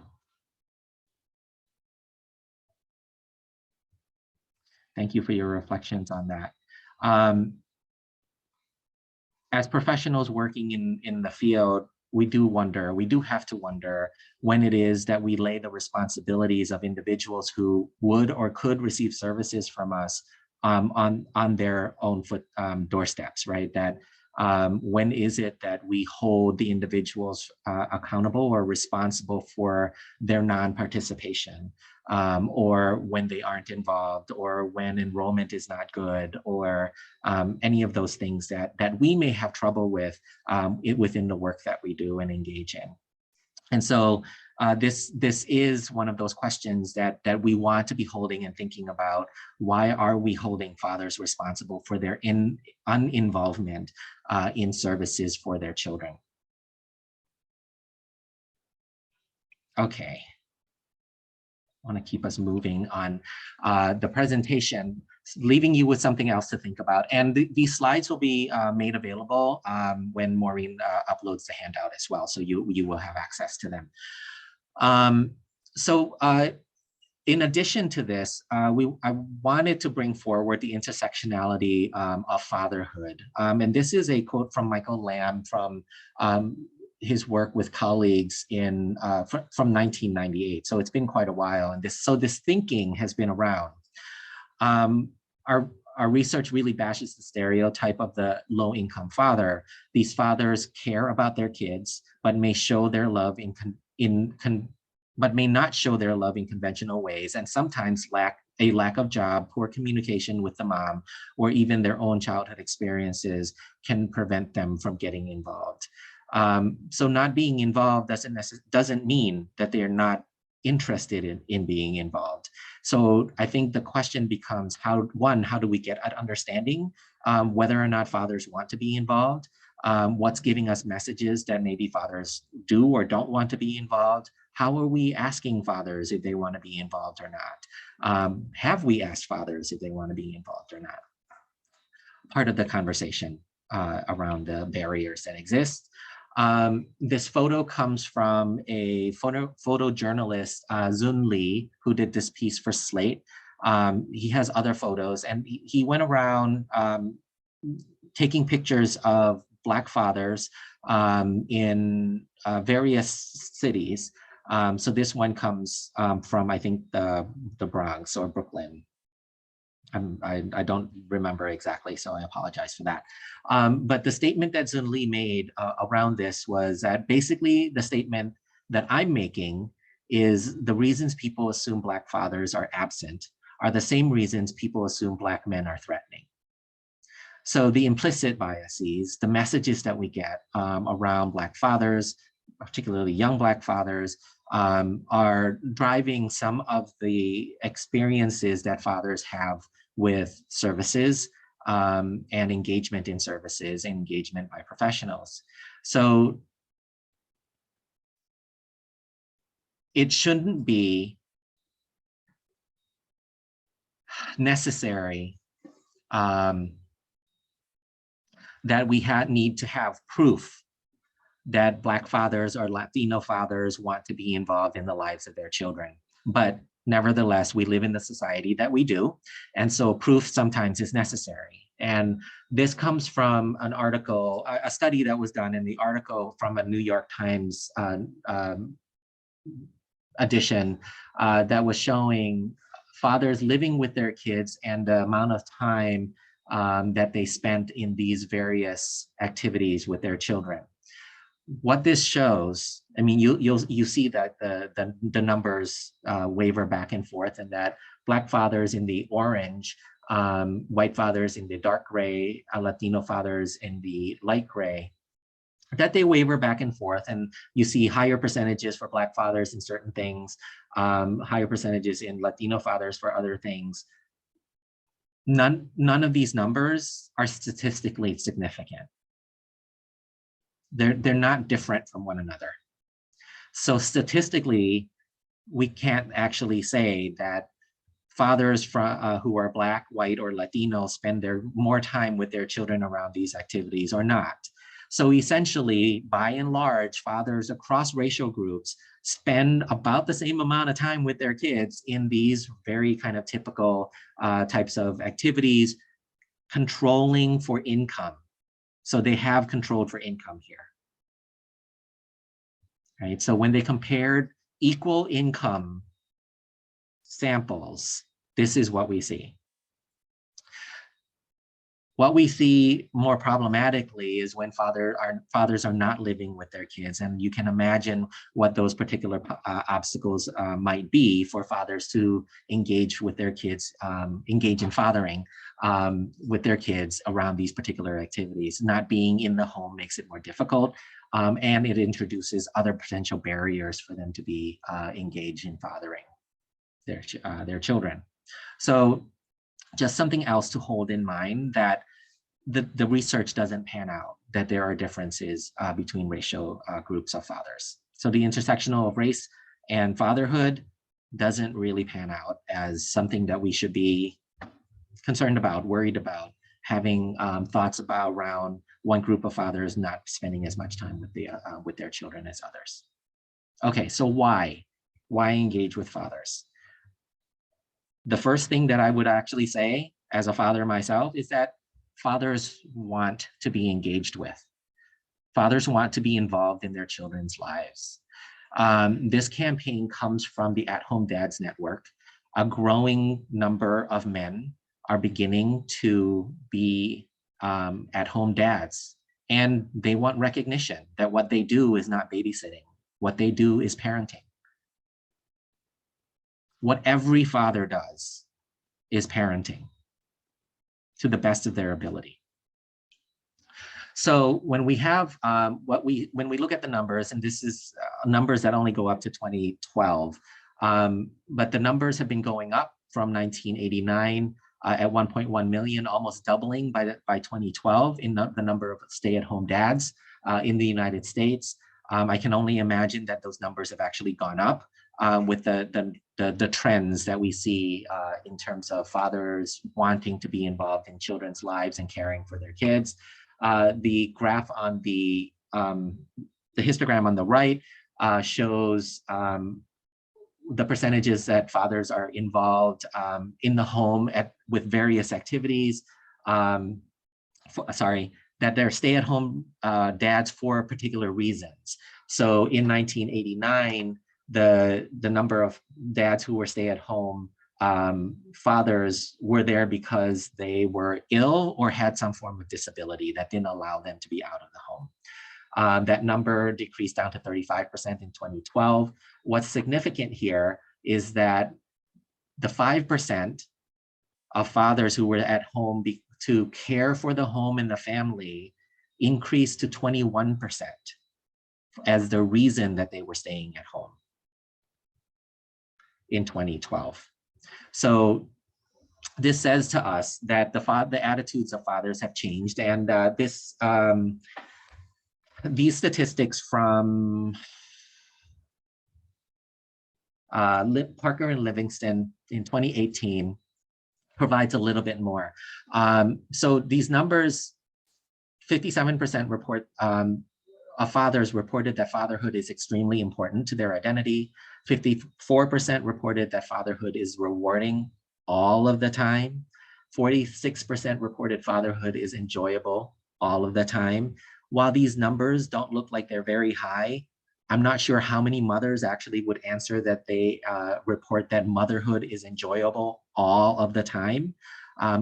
S2: Thank you for your reflections on that. As professionals working in the field, we do have to wonder when it is that we lay the responsibilities of individuals who would or could receive services from us on their own doorsteps, right? That when is it that we hold the individuals accountable or responsible for their non-participation, or when they aren't involved, or when enrollment is not good, or any of those things that we may have trouble with within the work that we do and engage in. And so this is one of those questions that we want to be holding and thinking about. Why are we holding fathers responsible for their uninvolvement in services for their children? Okay. I want to keep us moving on the presentation. leaving you with something else to think about. And these slides will be made available when Maureen uploads the handout as well. So you will have access to them. In addition to this, I wanted to bring forward the intersectionality of fatherhood. And this is a quote from Michael Lamb from his work with colleagues from 1998. So it's been quite a while. And this thinking has been around. Our research really bashes the stereotype of the low-income father. These fathers care about their kids, but may show their love but may not show their love in conventional ways, and sometimes lack of job, poor communication with the mom, or even their own childhood experiences can prevent them from getting involved. So not being involved doesn't mean that they're not interested in being involved. So I think the question becomes how do we get at understanding whether or not fathers want to be involved? What's giving us messages that maybe fathers do or don't want to be involved? How are we asking fathers if they want to be involved or not? Have we asked fathers if they want to be involved or not? Part of the conversation around the barriers that exist. This photo comes from a photojournalist, Zun Lee, who did this piece for Slate. He has other photos, and he went around taking pictures of Black fathers in various cities. So this one comes from, I think, the Bronx or Brooklyn. I don't remember exactly, so I apologize for that. But the statement that Zun Lee made around this was that basically the statement that I'm making is the reasons people assume Black fathers are absent are the same reasons people assume Black men are threatening. So the implicit biases, the messages that we get around Black fathers, particularly young Black fathers, are driving some of the experiences that fathers have with services and engagement in services, engagement by professionals. So it shouldn't be necessary that we need to have proof that Black fathers or Latino fathers want to be involved in the lives of their children. But nevertheless, we live in the society that we do. And so proof sometimes is necessary. And this comes from an article, a study that was done in the article from a New York Times edition that was showing fathers living with their kids and the amount of time that they spent in these various activities with their children. What this shows, I mean, you see that the numbers waver back and forth, and that Black fathers in the orange, white fathers in the dark gray, Latino fathers in the light gray, that they waver back and forth, and you see higher percentages for Black fathers in certain things, higher percentages in Latino fathers for other things. None of these numbers are statistically significant. They're not different from one another. So statistically, we can't actually say that fathers who are Black, white, or Latino spend more time with their children around these activities or not. So essentially, by and large, fathers across racial groups spend about the same amount of time with their kids in these very kind of typical types of activities, controlling for income. So they have controlled for income here. Right? So when they compared equal income samples, this is what we see. What we see more problematically is when fathers are not living with their kids, and you can imagine what those particular obstacles might be for fathers to engage with their kids, engage in fathering with their kids around these particular activities. Not being in the home makes it more difficult, and it introduces other potential barriers for them to be engaged in fathering their children. So just something else to hold in mind, that the research doesn't pan out, that there are differences between racial groups of fathers. So the intersectional of race and fatherhood doesn't really pan out as something that we should be concerned about, worried about, having thoughts about around one group of fathers not spending as much time with their children as others. Okay, so why engage with fathers? The first thing that I would actually say as a father myself is that fathers want to be engaged with. Fathers want to be involved in their children's lives. This campaign comes from the At Home Dads Network. A growing number of men are beginning to be at-home dads, and they want recognition that what they do is not babysitting. What they do is parenting. What every father does is parenting to the best of their ability. So when we have when we look at the numbers, and this is numbers that only go up to 2012, but the numbers have been going up from 1989 at 1.1 million, almost doubling by 2012 in the number of stay-at-home dads in the United States. I can only imagine that those numbers have actually gone up with the trends that we see in terms of fathers wanting to be involved in children's lives and caring for their kids. The graph on the histogram on the right shows the percentages that fathers are involved in the home with various activities. That they're stay-at-home dads for particular reasons. So in 1989, the number of dads who were stay-at-home fathers were there because they were ill or had some form of disability that didn't allow them to be out of the home. That number decreased down to 35% in 2012. What's significant here is that the 5% of fathers who were at home to care for the home and the family increased to 21% as the reason that they were staying at home in 2012. So this says to us that the attitudes of fathers have changed, and these statistics from Parker and Livingston in 2018 provides a little bit more. So these numbers, 57% report of fathers reported that fatherhood is extremely important to their identity. 54% reported that fatherhood is rewarding all of the time. 46% reported fatherhood is enjoyable all of the time. While these numbers don't look like they're very high, I'm not sure how many mothers actually would answer that they report that motherhood is enjoyable all of the time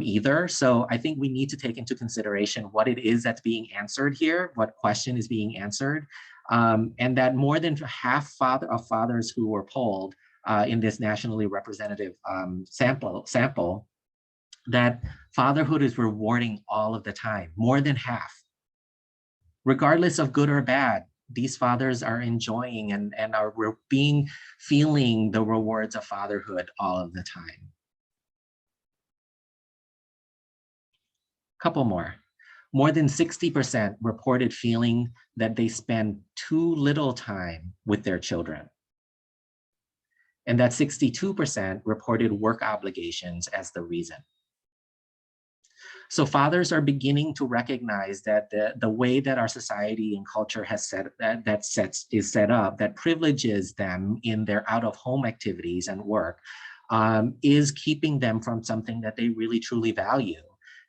S2: either. So I think we need to take into consideration what it is that's being answered here, what question is being answered, and that more than half of fathers who were polled in this nationally representative sample, that fatherhood is rewarding all of the time, more than half. Regardless of good or bad, these fathers are enjoying and are feeling the rewards of fatherhood all of the time. Couple more. More than 60% reported feeling that they spend too little time with their children. And that 62% reported work obligations as the reason. So fathers are beginning to recognize that the way that our society and culture has is set up, that privileges them in their out-of-home activities and work, is keeping them from something that they really truly value,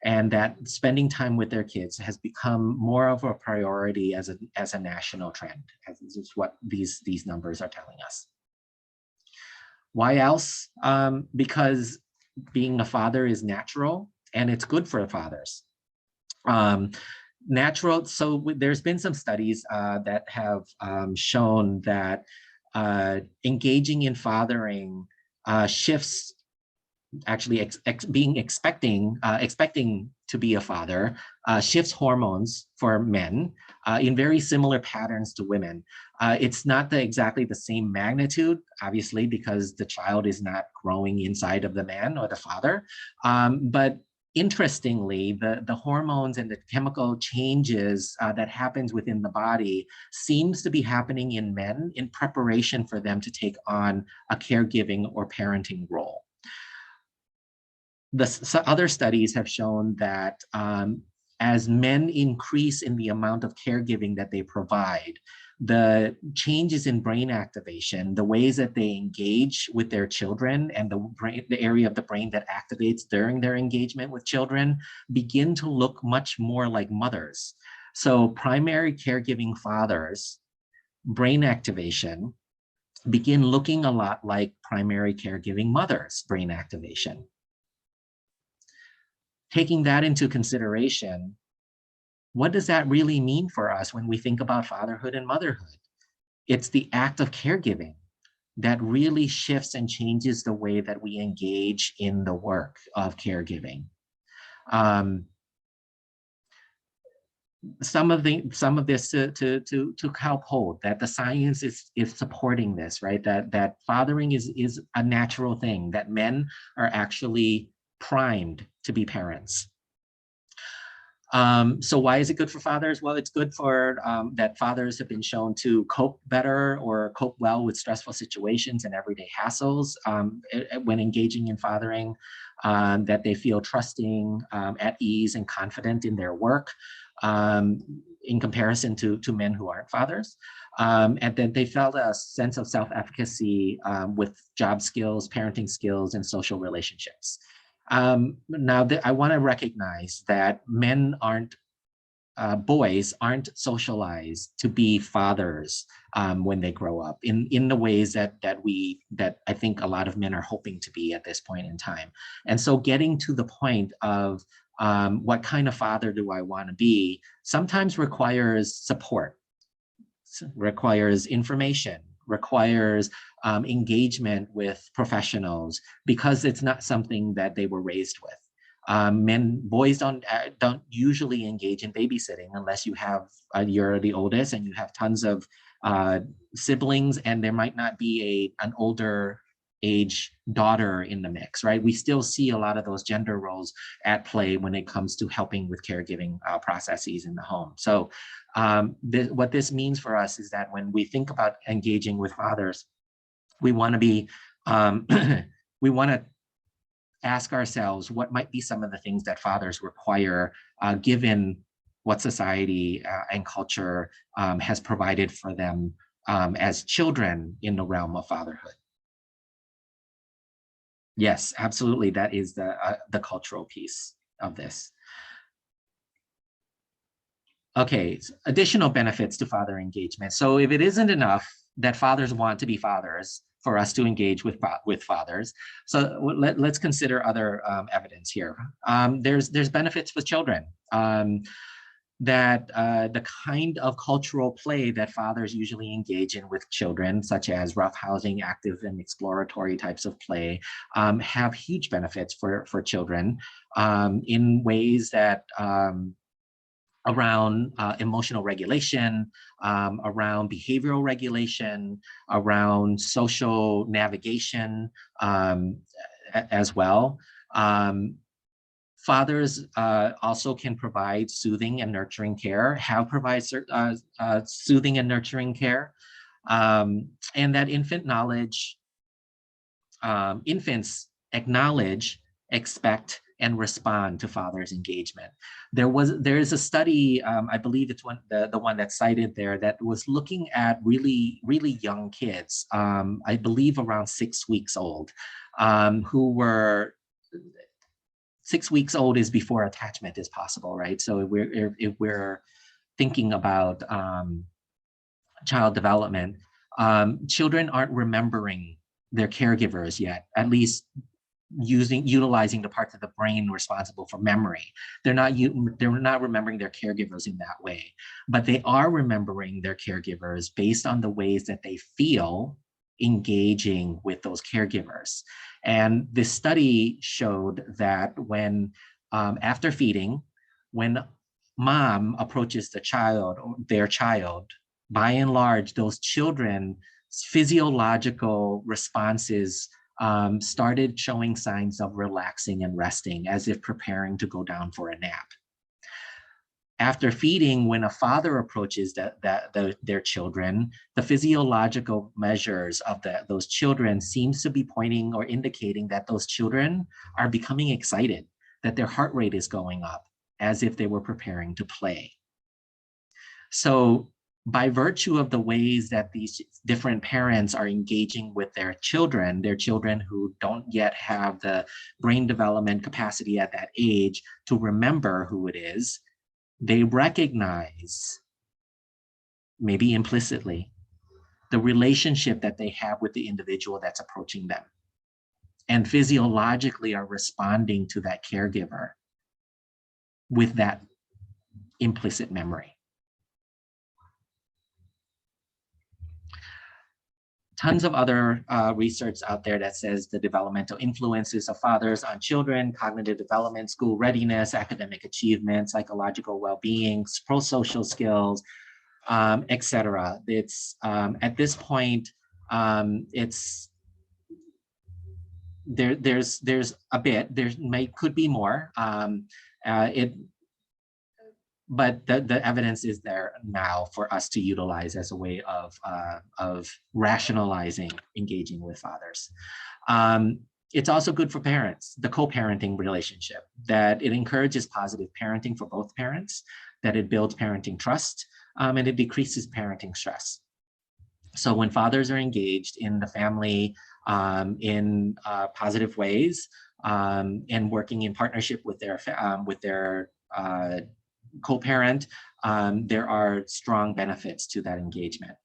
S2: and that spending time with their kids has become more of a priority as a national trend. This is what these numbers are telling us. Why else? Because being a father is natural. And it's good for fathers. So there's been some studies that have shown that engaging in fathering shifts, actually expecting to be a father, shifts hormones for men in very similar patterns to women. It's not exactly the same magnitude, obviously, because the child is not growing inside of the man or the father, but interestingly, the hormones and the chemical changes that happens within the body seems to be happening in men in preparation for them to take on a caregiving or parenting role. Other studies have shown that as men increase in the amount of caregiving that they provide, the changes in brain activation, the ways that they engage with their children and the area of the brain that activates during their engagement with children begin to look much more like mothers. So primary caregiving fathers, brain activation begin looking a lot like primary caregiving mothers' brain activation. Taking that into consideration, what does that really mean for us when we think about fatherhood and motherhood? It's the act of caregiving that really shifts and changes the way that we engage in the work of caregiving. Some of this to help hold that the science is supporting this, right? That fathering is a natural thing, that men are actually primed to be parents. So why is it good for fathers? Well, it's good for that fathers have been shown to cope better or cope well with stressful situations and everyday hassles when engaging in fathering, that they feel trusting, at ease and confident in their work in comparison to men who aren't fathers. And then they felt a sense of self-efficacy with job skills, parenting skills, and social relationships. Now, I want to recognize that men aren't, boys aren't socialized to be fathers when they grow up in the ways that I think a lot of men are hoping to be at this point in time. And so getting to the point of what kind of father do I want to be sometimes requires support, requires information, requires engagement with professionals, because it's not something that they were raised with. Boys don't usually engage in babysitting unless you have you're the oldest and you have tons of siblings, and there might not be an older age daughter in the mix, right? We still see a lot of those gender roles at play when it comes to helping with caregiving processes in the home. So what this means for us is that when we think about engaging with fathers, we want to be, we want to ask ourselves what might be some of the things that fathers require, given what society and culture has provided for them as children in the realm of fatherhood. Yes, absolutely. That is the cultural piece of this. Okay, additional benefits to father engagement. So if it isn't enough that fathers want to be fathers for us to engage with fathers, so let's consider other evidence here. There's benefits for children. That the kind of cultural play that fathers usually engage in with children, such as roughhousing, active and exploratory types of play, have huge benefits for children in ways that around emotional regulation, around behavioral regulation, around social navigation as well. Fathers also can provide soothing and nurturing care, have provided soothing and nurturing care, and that infants acknowledge, expect, and respond to father's engagement. There is a study, I believe it's the one that's cited there, that was looking at really young kids, I believe around 6 weeks old, who were 6 weeks old is before attachment is possible, right? So if we're thinking about child development, children aren't remembering their caregivers yet, at least utilizing the parts of the brain responsible for memory. They're not remembering their caregivers in that way, but they are remembering their caregivers based on the ways that they feel engaging with those caregivers. And this study showed that when after feeding, when mom approaches their child, by and large, those children's physiological responses started showing signs of relaxing and resting, as if preparing to go down for a nap. After feeding, when a father approaches their children, the physiological measures of those children seems to be pointing or indicating that those children are becoming excited, that their heart rate is going up as if they were preparing to play. So by virtue of the ways that these different parents are engaging with their children who don't yet have the brain development capacity at that age to remember who it is, they recognize, maybe implicitly, the relationship that they have with the individual that's approaching them, and physiologically are responding to that caregiver with that implicit memory. Tons of other research out there that says the developmental influences of fathers on children, cognitive development, school readiness, academic achievement, psychological well-being, pro-social skills, etc. It's at this point, it's there's a bit, could be more. But the evidence is there now for us to utilize as a way of rationalizing engaging with fathers. It's also good for parents, the co-parenting relationship, that it encourages positive parenting for both parents, that it builds parenting trust, and it decreases parenting stress. So when fathers are engaged in the family in positive ways and working in partnership with their co-parent, there are strong benefits to that engagement.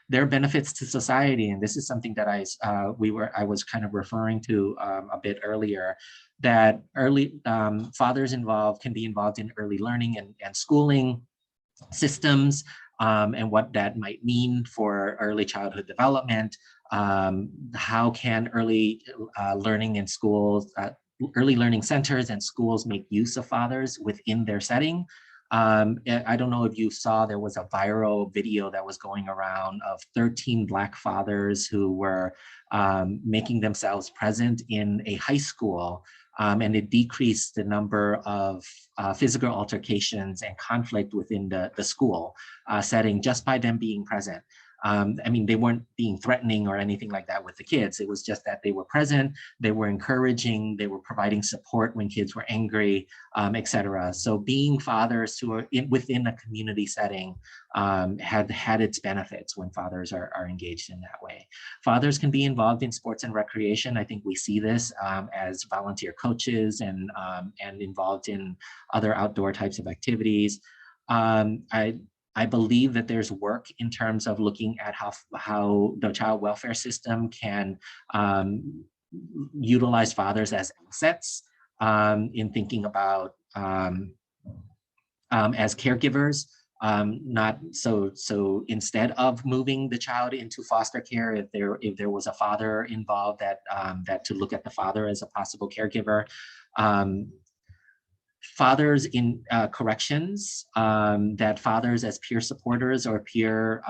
S2: There are benefits to society, and this is something that I was kind of referring to a bit earlier, that early fathers can be involved in early learning and schooling systems, and what that might mean for early childhood development. How can early learning in schools, early learning centers and schools make use of fathers within their setting? I don't know if you saw, there was a viral video that was going around of 13 Black fathers who were making themselves present in a high school, and it decreased the number of physical altercations and conflict within the school setting just by them being present. I mean, they weren't being threatening or anything like that with the kids. It was just that they were present, they were encouraging, they were providing support when kids were angry, etc. So being fathers who are within a community setting had its benefits when fathers are engaged in that way. Fathers can be involved in sports and recreation. I think we see this as volunteer coaches and involved in other outdoor types of activities. I believe that there's work in terms of looking at how the child welfare system can utilize fathers as assets in thinking about as caregivers. Not so instead of moving the child into foster care, if there was a father involved, that to look at the father as a possible caregiver. Fathers in corrections, that fathers as peer supporters or peer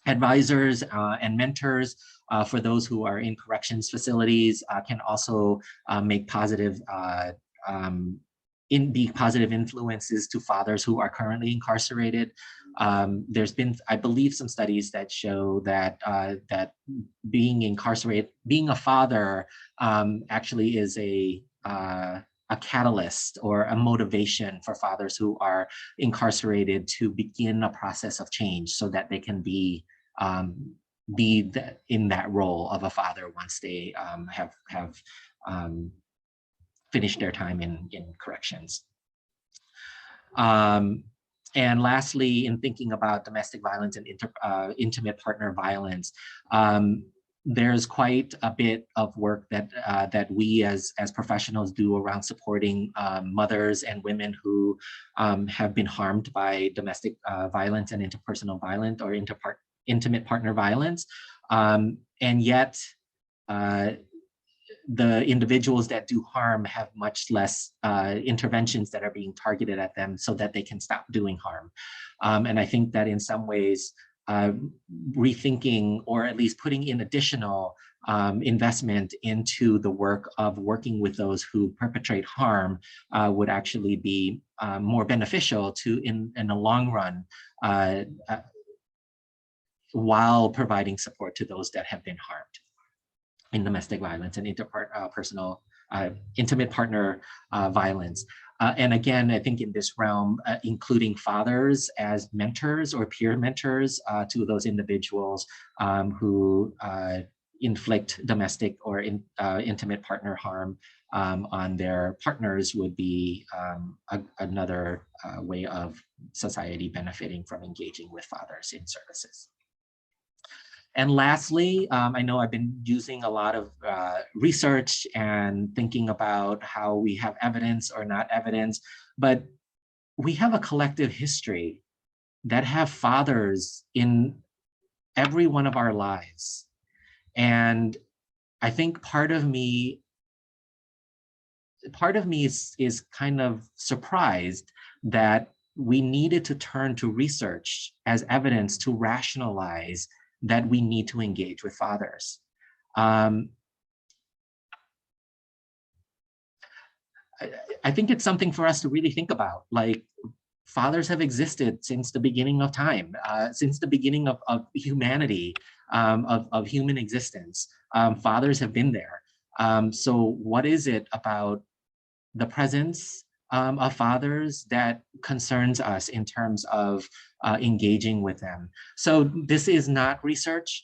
S2: advisors and mentors for those who are in corrections facilities can also make positive be positive influences to fathers who are currently incarcerated. There's been, I believe, some studies that show that that being incarcerated, being a father, actually is a catalyst or a motivation for fathers who are incarcerated to begin a process of change so that they can be in that role of a father once they have finished their time in corrections. And lastly, in thinking about domestic violence and intimate partner violence, there's quite a bit of work that we as professionals do around supporting mothers and women who have been harmed by domestic violence and interpersonal violence or intimate partner violence. And yet, the individuals that do harm have much less interventions that are being targeted at them so that they can stop doing harm. And I think that in some ways, rethinking, or at least putting in additional investment into the work of working with those who perpetrate harm would actually be more beneficial to in the long run, while providing support to those that have been harmed in domestic violence and interpersonal, intimate partner violence. And again, I think in this realm, including fathers as mentors or peer mentors to those individuals who inflict domestic or intimate partner harm on their partners would be another way of society benefiting from engaging with fathers in services. And lastly, I know I've been using a lot of research and thinking about how we have evidence or not evidence, but we have a collective history that have fathers in every one of our lives. And I think part of me is kind of surprised that we needed to turn to research as evidence to rationalize that we need to engage with fathers. I think it's something for us to really think about. Like, fathers have existed since the beginning of time, since the beginning of humanity, of human existence. Fathers have been there. So what is it about the presence of fathers that concerns us in terms of engaging with them? So this is not research.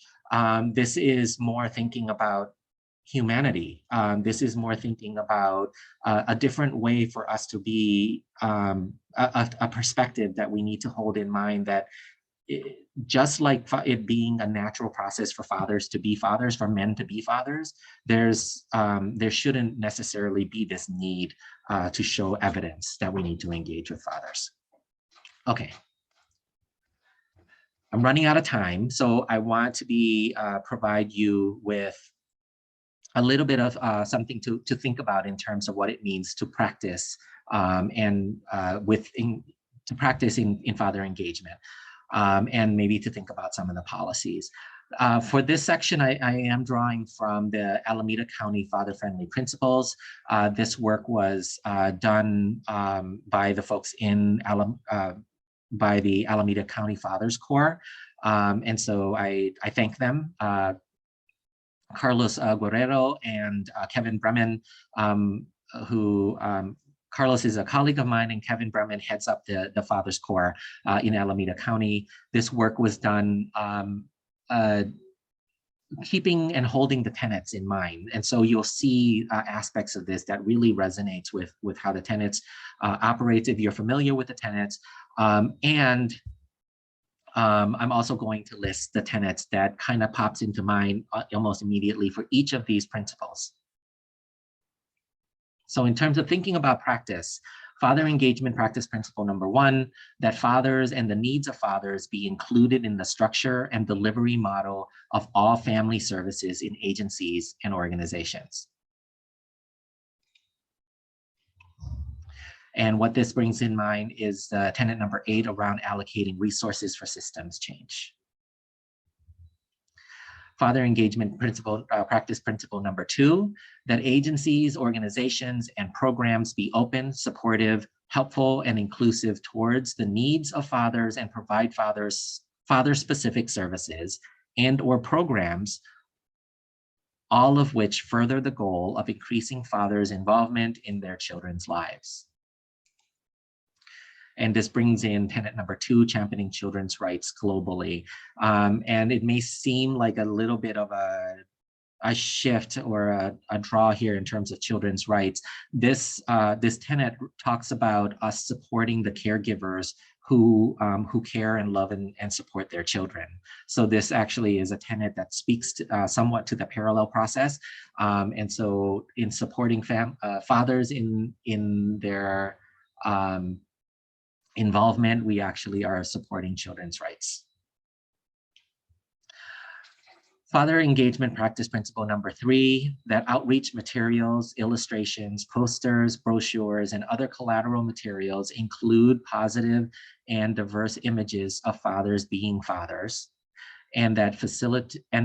S2: This is more thinking about humanity. This is more thinking about a different way for us to be, a perspective that we need to hold in mind, that just like it being a natural process for fathers to be fathers, for men to be fathers, there shouldn't necessarily be this need to show evidence that we need to engage with fathers. Okay. I'm running out of time, so I want to provide you with a little bit of something to think about in terms of what it means to practice to practice in father engagement, and maybe to think about some of the policies. For this section, I am drawing from the Alameda County Father-Friendly Principles. This work was done by the folks by the Alameda County Fathers Corps. And so I thank them. Carlos Guerrero and Kevin Bremen, Carlos is a colleague of mine, and Kevin Bremen heads up the Fathers Corps in Alameda County. This work was done keeping and holding the tenets in mind. And so you'll see aspects of this that really resonates with how the tenets operates, if you're familiar with the tenets. I'm also going to list the tenets that kind of pops into mind almost immediately for each of these principles. So in terms of thinking about practice, father engagement practice principle number 1, that fathers and the needs of fathers be included in the structure and delivery model of all family services in agencies and organizations. And what this brings in mind is tenet number 8 around allocating resources for systems change. Father engagement principle, practice principle number 2, that agencies, organizations, and programs be open, supportive, helpful, and inclusive towards the needs of fathers and provide father-specific services and/or programs, all of which further the goal of increasing fathers' involvement in their children's lives. And this brings in tenet number 2, championing children's rights globally. And it may seem like a little bit of a shift or a draw here in terms of children's rights. This tenet talks about us supporting the caregivers who care and love and support their children. So this actually is a tenet that speaks to, somewhat to the parallel process. And so in supporting fathers in their involvement, we actually are supporting children's rights. Father engagement practice principle number 3, that outreach materials, illustrations, posters, brochures, and other collateral materials include positive and diverse images of fathers being fathers, and that facilities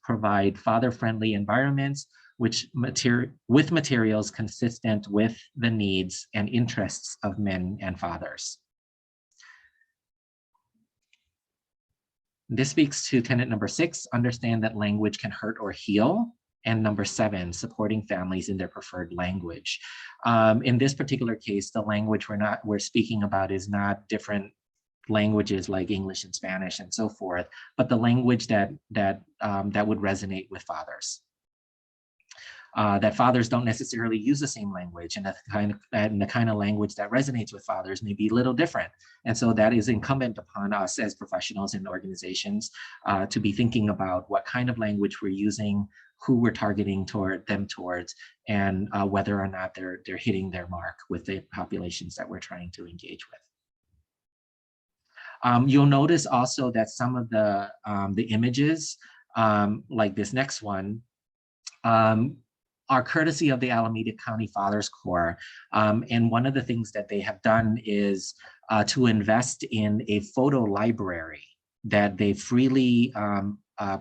S2: provide father-friendly environments with materials consistent with the needs and interests of men and fathers. This speaks to tenet number 6, understand that language can hurt or heal. And number 7, supporting families in their preferred language. In this particular case, the language we're speaking about is not different languages like English and Spanish and so forth, but the language that would resonate with fathers. That fathers don't necessarily use the same language, and the kind of language that resonates with fathers may be a little different. And so that is incumbent upon us as professionals in organizations to be thinking about what kind of language we're using, who we're targeting towards, and whether or not they're hitting their mark with the populations that we're trying to engage with. You'll notice also that some of the images, like this next one, are courtesy of the Alameda County Fathers Corps. And one of the things that they have done is to invest in a photo library that they freely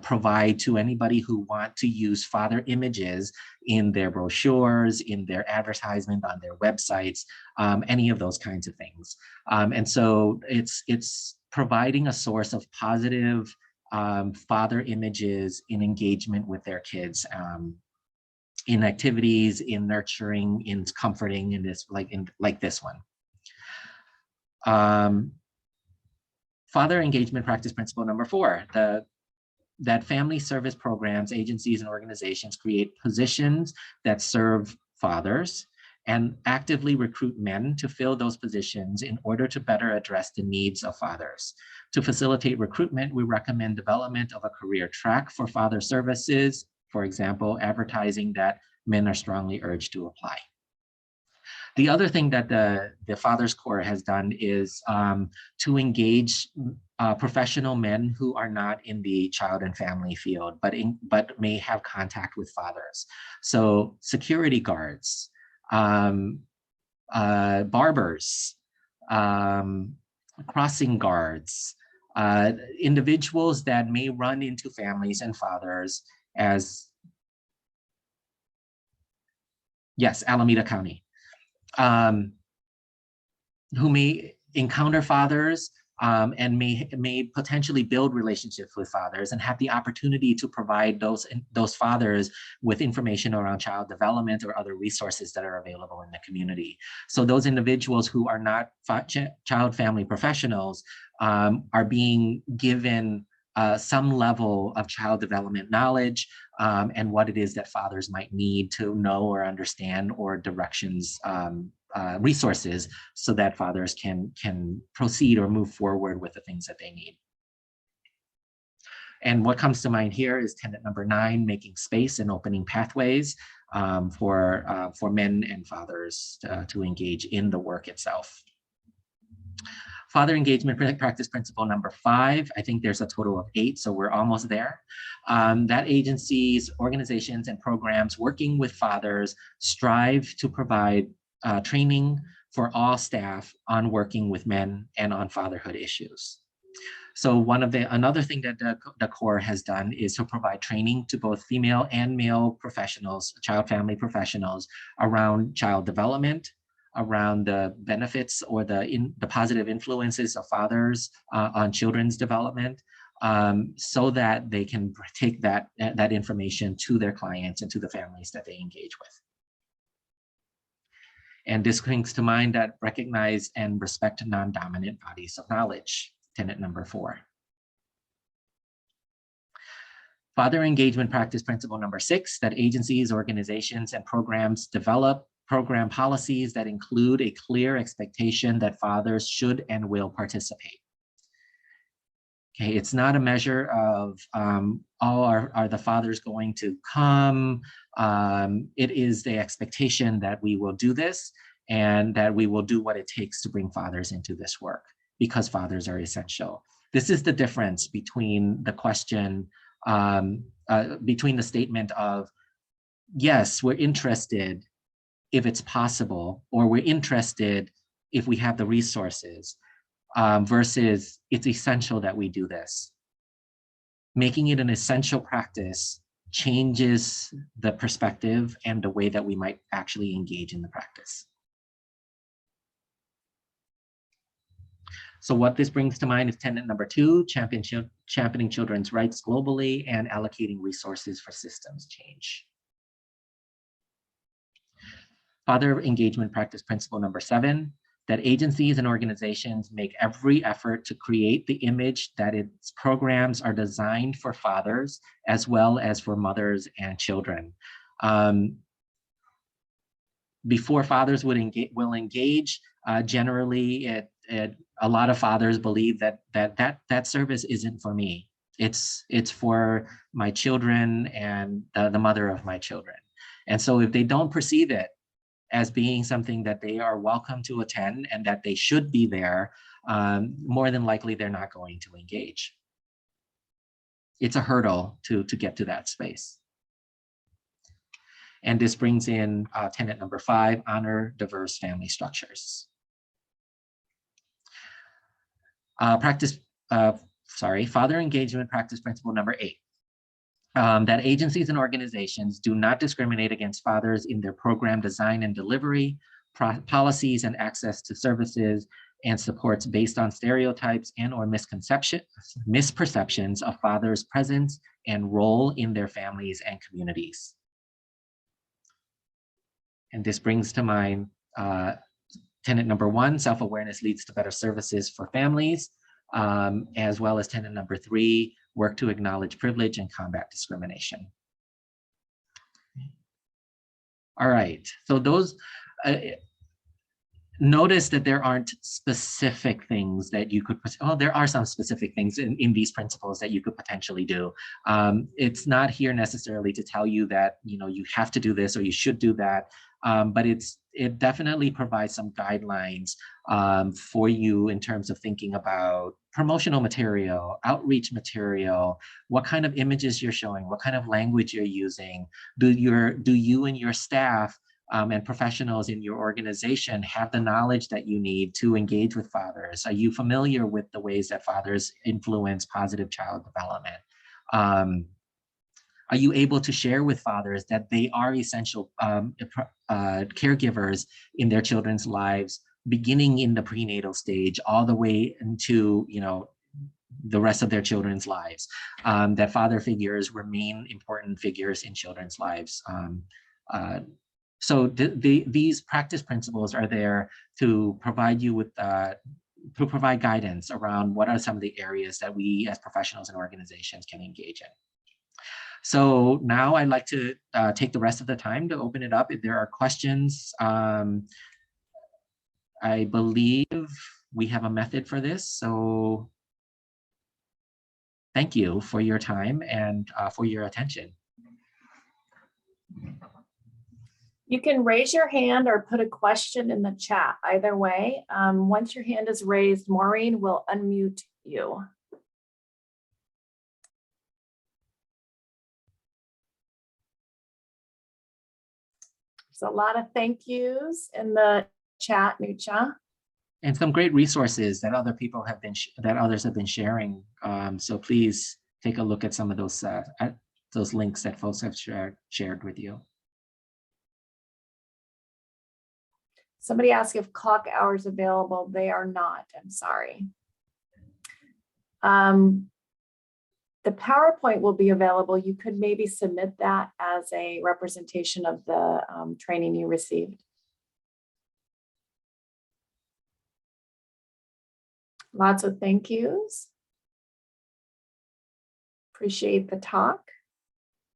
S2: provide to anybody who want to use father images in their brochures, in their advertisement, on their websites, any of those kinds of things. And so it's providing a source of positive father images in engagement with their kids, in activities, in nurturing, in comforting, in this like this one. Father engagement practice principle number 4, that family service programs, agencies, and organizations create positions that serve fathers and actively recruit men to fill those positions in order to better address the needs of fathers. To facilitate recruitment, we recommend development of a career track for father services. For example, advertising that men are strongly urged to apply. The other thing that the Fathers Corps has done is to engage professional men who are not in the child and family field, but may have contact with fathers. So security guards, barbers, crossing guards, individuals that may run into families and fathers as, yes, Alameda County, who may encounter fathers and may potentially build relationships with fathers and have the opportunity to provide those fathers with information around child development or other resources that are available in the community. So those individuals who are not child family professionals are being given some level of child development knowledge and what it is that fathers might need to know or understand, or directions, resources, so that fathers can proceed or move forward with the things that they need. And what comes to mind here is tenet number 9, making space and opening pathways for men and fathers to engage in the work itself. Father engagement practice principle number 5, I think there's a total of 8, so we're almost there. That agencies, organizations, and programs working with fathers strive to provide training for all staff on working with men and on fatherhood issues. So another thing that the Corps has done is to provide training to both female and male professionals, child family professionals, around child development, around the benefits or the positive influences of fathers on children's development, so that they can take that information to their clients and to the families that they engage with. And this brings to mind that recognize and respect non-dominant bodies of knowledge, tenet number 4. Father engagement practice principle number 6, that agencies, organizations, and programs develop program policies that include a clear expectation that fathers should and will participate. Okay, it's not a measure of, are the fathers going to come? It is the expectation that we will do this and that we will do what it takes to bring fathers into this work, because fathers are essential. This is the difference between the question between the statement of, yes, we're interested if it's possible, or we're interested if we have the resources, versus it's essential that we do this. Making it an essential practice changes the perspective and the way that we might actually engage in the practice. So what this brings to mind is tenet number 2, championing children's rights globally and allocating resources for systems change. Father engagement practice principle number 7, that agencies and organizations make every effort to create the image that its programs are designed for fathers as well as for mothers and children. Before fathers will engage, generally a lot of fathers believe that service isn't for me. It's for my children and the mother of my children. And so if they don't perceive it as being something that they are welcome to attend and that they should be there, more than likely they're not going to engage. It's a hurdle to get to that space. And this brings in tenet number 5, honor diverse family structures. Father engagement practice principle number 8. That agencies and organizations do not discriminate against fathers in their program design and delivery, policies and access to services and supports based on stereotypes and or misperceptions of fathers' presence and role in their families and communities. And this brings to mind tenet number 1, self-awareness leads to better services for families, as well as tenet number 3, work to acknowledge privilege and combat discrimination. All right, so those, notice that there aren't specific things that you could, there are some specific things in these principles that you could potentially do. It's not here necessarily to tell you that, you have to do this or you should do that, but it definitely provides some guidelines for you in terms of thinking about promotional material, outreach material, what kind of images you're showing, what kind of language you're using. Do you and your staff and professionals in your organization have the knowledge that you need to engage with fathers? Are you familiar with the ways that fathers influence positive child development? Are you able to share with fathers that they are essential caregivers in their children's lives, beginning in the prenatal stage all the way into the rest of their children's lives, that father figures remain important figures in children's lives? So these practice principles are there to provide you with to provide guidance around what are some of the areas that we as professionals and organizations can engage in. So now I'd like to take the rest of the time to open it up if there are questions. I believe we have a method for this, so thank you for your time and for your attention.
S1: You can raise your hand or put a question in the chat, either way. Once your hand is raised, Maureen will unmute you. There's a lot of thank yous in the chat, Nucha.
S2: And some great resources that other people have been, others have been sharing. So please take a look at some of those links that folks have shared with you.
S1: Somebody asked if clock hours available. They are not, I'm sorry. The PowerPoint will be available. You could maybe submit that as a representation of the training you received. Lots of thank yous. Appreciate the talk.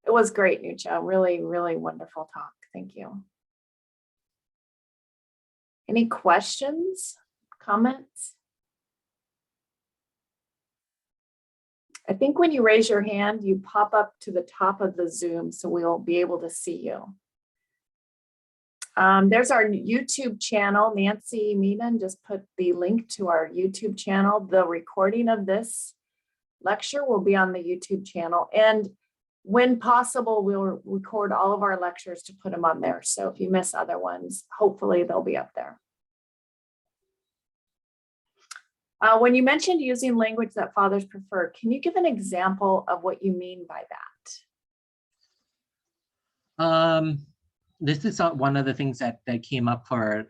S1: It was great, Nucha. Really, really wonderful talk. Thank you. Any questions, comments? I think when you raise your hand, you pop up to the top of the Zoom, so we'll be able to see you. There's our YouTube channel. Nancy Meenan just put the link to our YouTube channel. The recording of this lecture will be on the YouTube channel. And when possible, we'll record all of our lectures to put them on there. So if you miss other ones, hopefully they'll be up there. When you mentioned using language that fathers prefer, can you give an example of what you mean by that?
S2: This is one of the things that came up for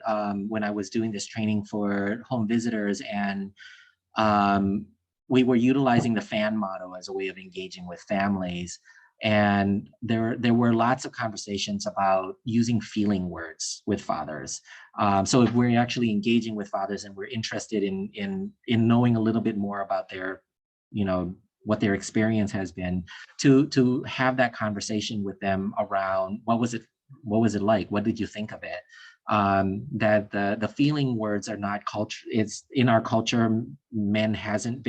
S2: when I was doing this training for home visitors, and we were utilizing the FAN model as a way of engaging with families. And there were lots of conversations about using feeling words with fathers. So if we're actually engaging with fathers and we're interested in knowing a little bit more about their, what their experience has been, to have that conversation with them around what was it like? What did you think of it? That the feeling words are not culture. It's in our culture, men haven't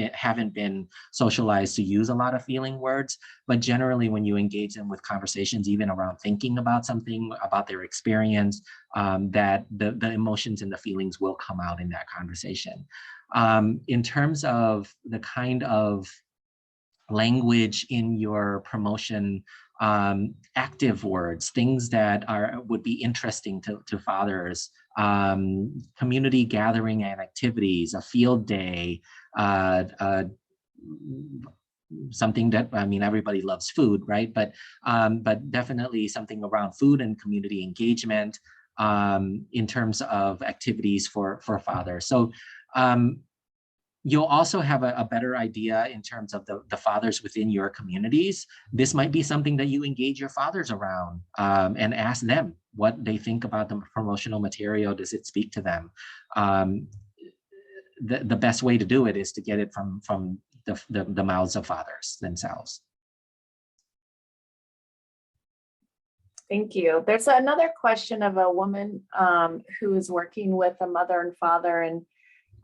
S2: been socialized to use a lot of feeling words, but generally when you engage them with conversations, even around thinking about something, about their experience, that the emotions and the feelings will come out in that conversation. In terms of the kind of language in your promotion, active words, things that would be interesting to fathers, community gathering and activities, a field day, something that, everybody loves food, right? But definitely something around food and community engagement in terms of activities for fathers. So you'll also have a better idea in terms of the fathers within your communities. This might be something that you engage your fathers around and ask them what they think about the promotional material. Does it speak to them? The best way to do it is to get it from the mouths of fathers themselves.
S1: Thank you. There's another question of a woman who is working with a mother and father, and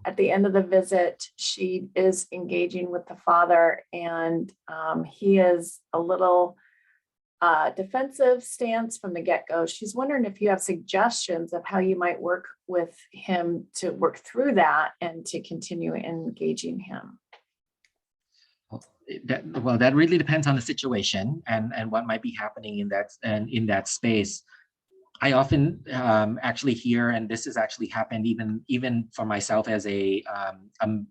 S1: at the end of the visit, she is engaging with the father, and he is a little defensive stance from the get-go. She's wondering if you have suggestions of how you might work with him to work through that and to continue engaging him.
S2: That really depends on the situation and what might be happening in that space. I often actually hear, and this has actually happened even for myself as a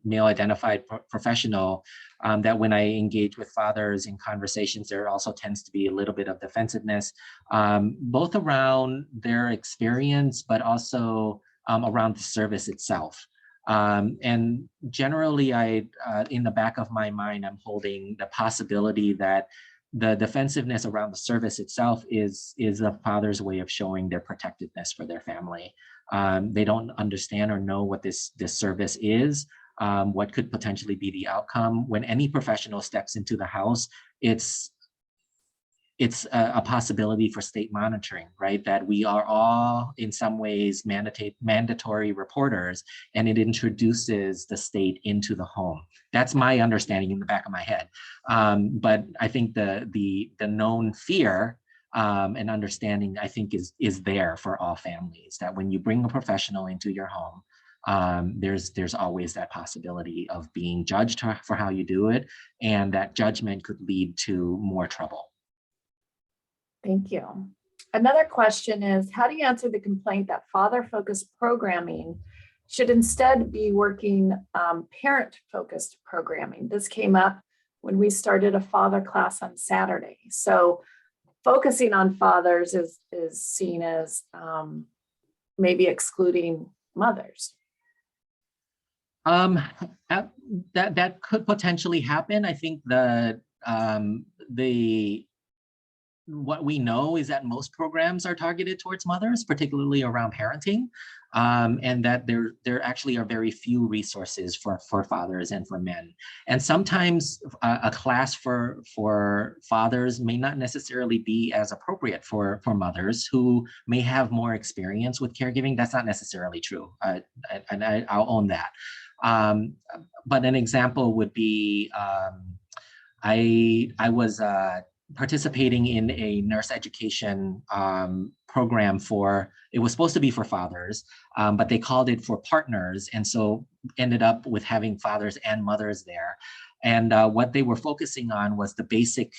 S2: male identified professional, that when I engage with fathers in conversations, there also tends to be a little bit of defensiveness, both around their experience, but also around the service itself. And generally, in the back of my mind, I'm holding the possibility that the defensiveness around the service itself is a father's way of showing their protectiveness for their family. They don't understand or know what this service is, what could potentially be the outcome. When any professional steps into the house, it's a possibility for state monitoring, right? That we are all in some ways mandatory reporters, and it introduces the state into the home. That's my understanding in the back of my head. But I think the known fear and understanding, I think, is there for all families, that when you bring a professional into your home, there's always that possibility of being judged for how you do it, and that judgment could lead to more trouble.
S1: Thank you. Another question is, how do you answer the complaint that father-focused programming should instead be working parent-focused programming? This came up when we started a father class on Saturday. So focusing on fathers is seen as maybe excluding mothers.
S2: That could potentially happen. I think what we know is that most programs are targeted towards mothers, particularly around parenting, and that there actually are very few resources for fathers and for men. And sometimes a class for fathers may not necessarily be as appropriate for mothers who may have more experience with caregiving. That's not necessarily true, and I'll own that. But an example would be, I was participating in a nurse education program it was supposed to be for fathers, but they called it for partners. And so ended up with having fathers and mothers there. And what they were focusing on was the basic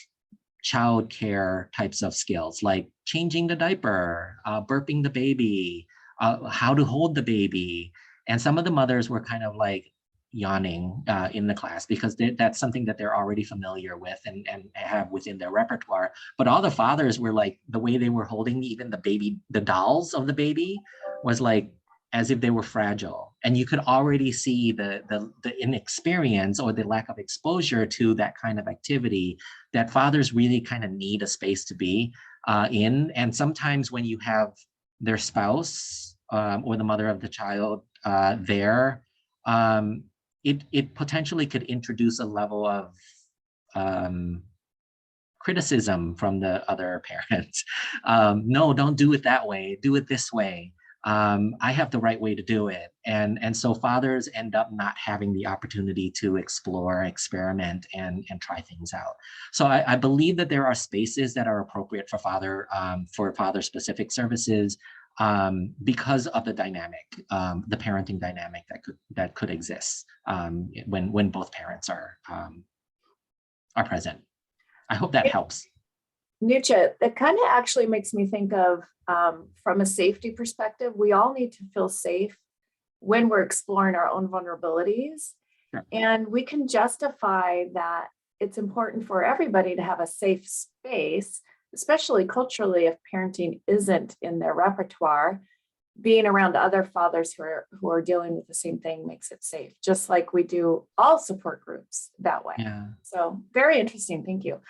S2: child care types of skills, like changing the diaper, burping the baby, how to hold the baby. And some of the mothers were kind of like yawning in the class because that's something that they're already familiar with and have within their repertoire. But all the fathers were like, the way they were holding even the dolls of the baby was like as if they were fragile. And you could already see the inexperience or the lack of exposure to that kind of activity that fathers really kind of need a space to be in. And sometimes when you have their spouse or the mother of the child there, it potentially could introduce a level of criticism from the other parents. No, don't do it that way. Do it this way. I have the right way to do it. And so fathers end up not having the opportunity to explore, experiment, and try things out. So I believe that there are spaces that are appropriate for father-specific services because of the dynamic, the parenting dynamic that could exist when both parents are present. I hope that helps.
S1: Nucha, that kind of actually makes me think of, from a safety perspective, we all need to feel safe when we're exploring our own vulnerabilities. Sure. And we can justify that it's important for everybody to have a safe space, especially culturally, if parenting isn't in their repertoire. Being around other fathers who are dealing with the same thing makes it safe, just like we do all support groups that way. Yeah. So very interesting. Thank you.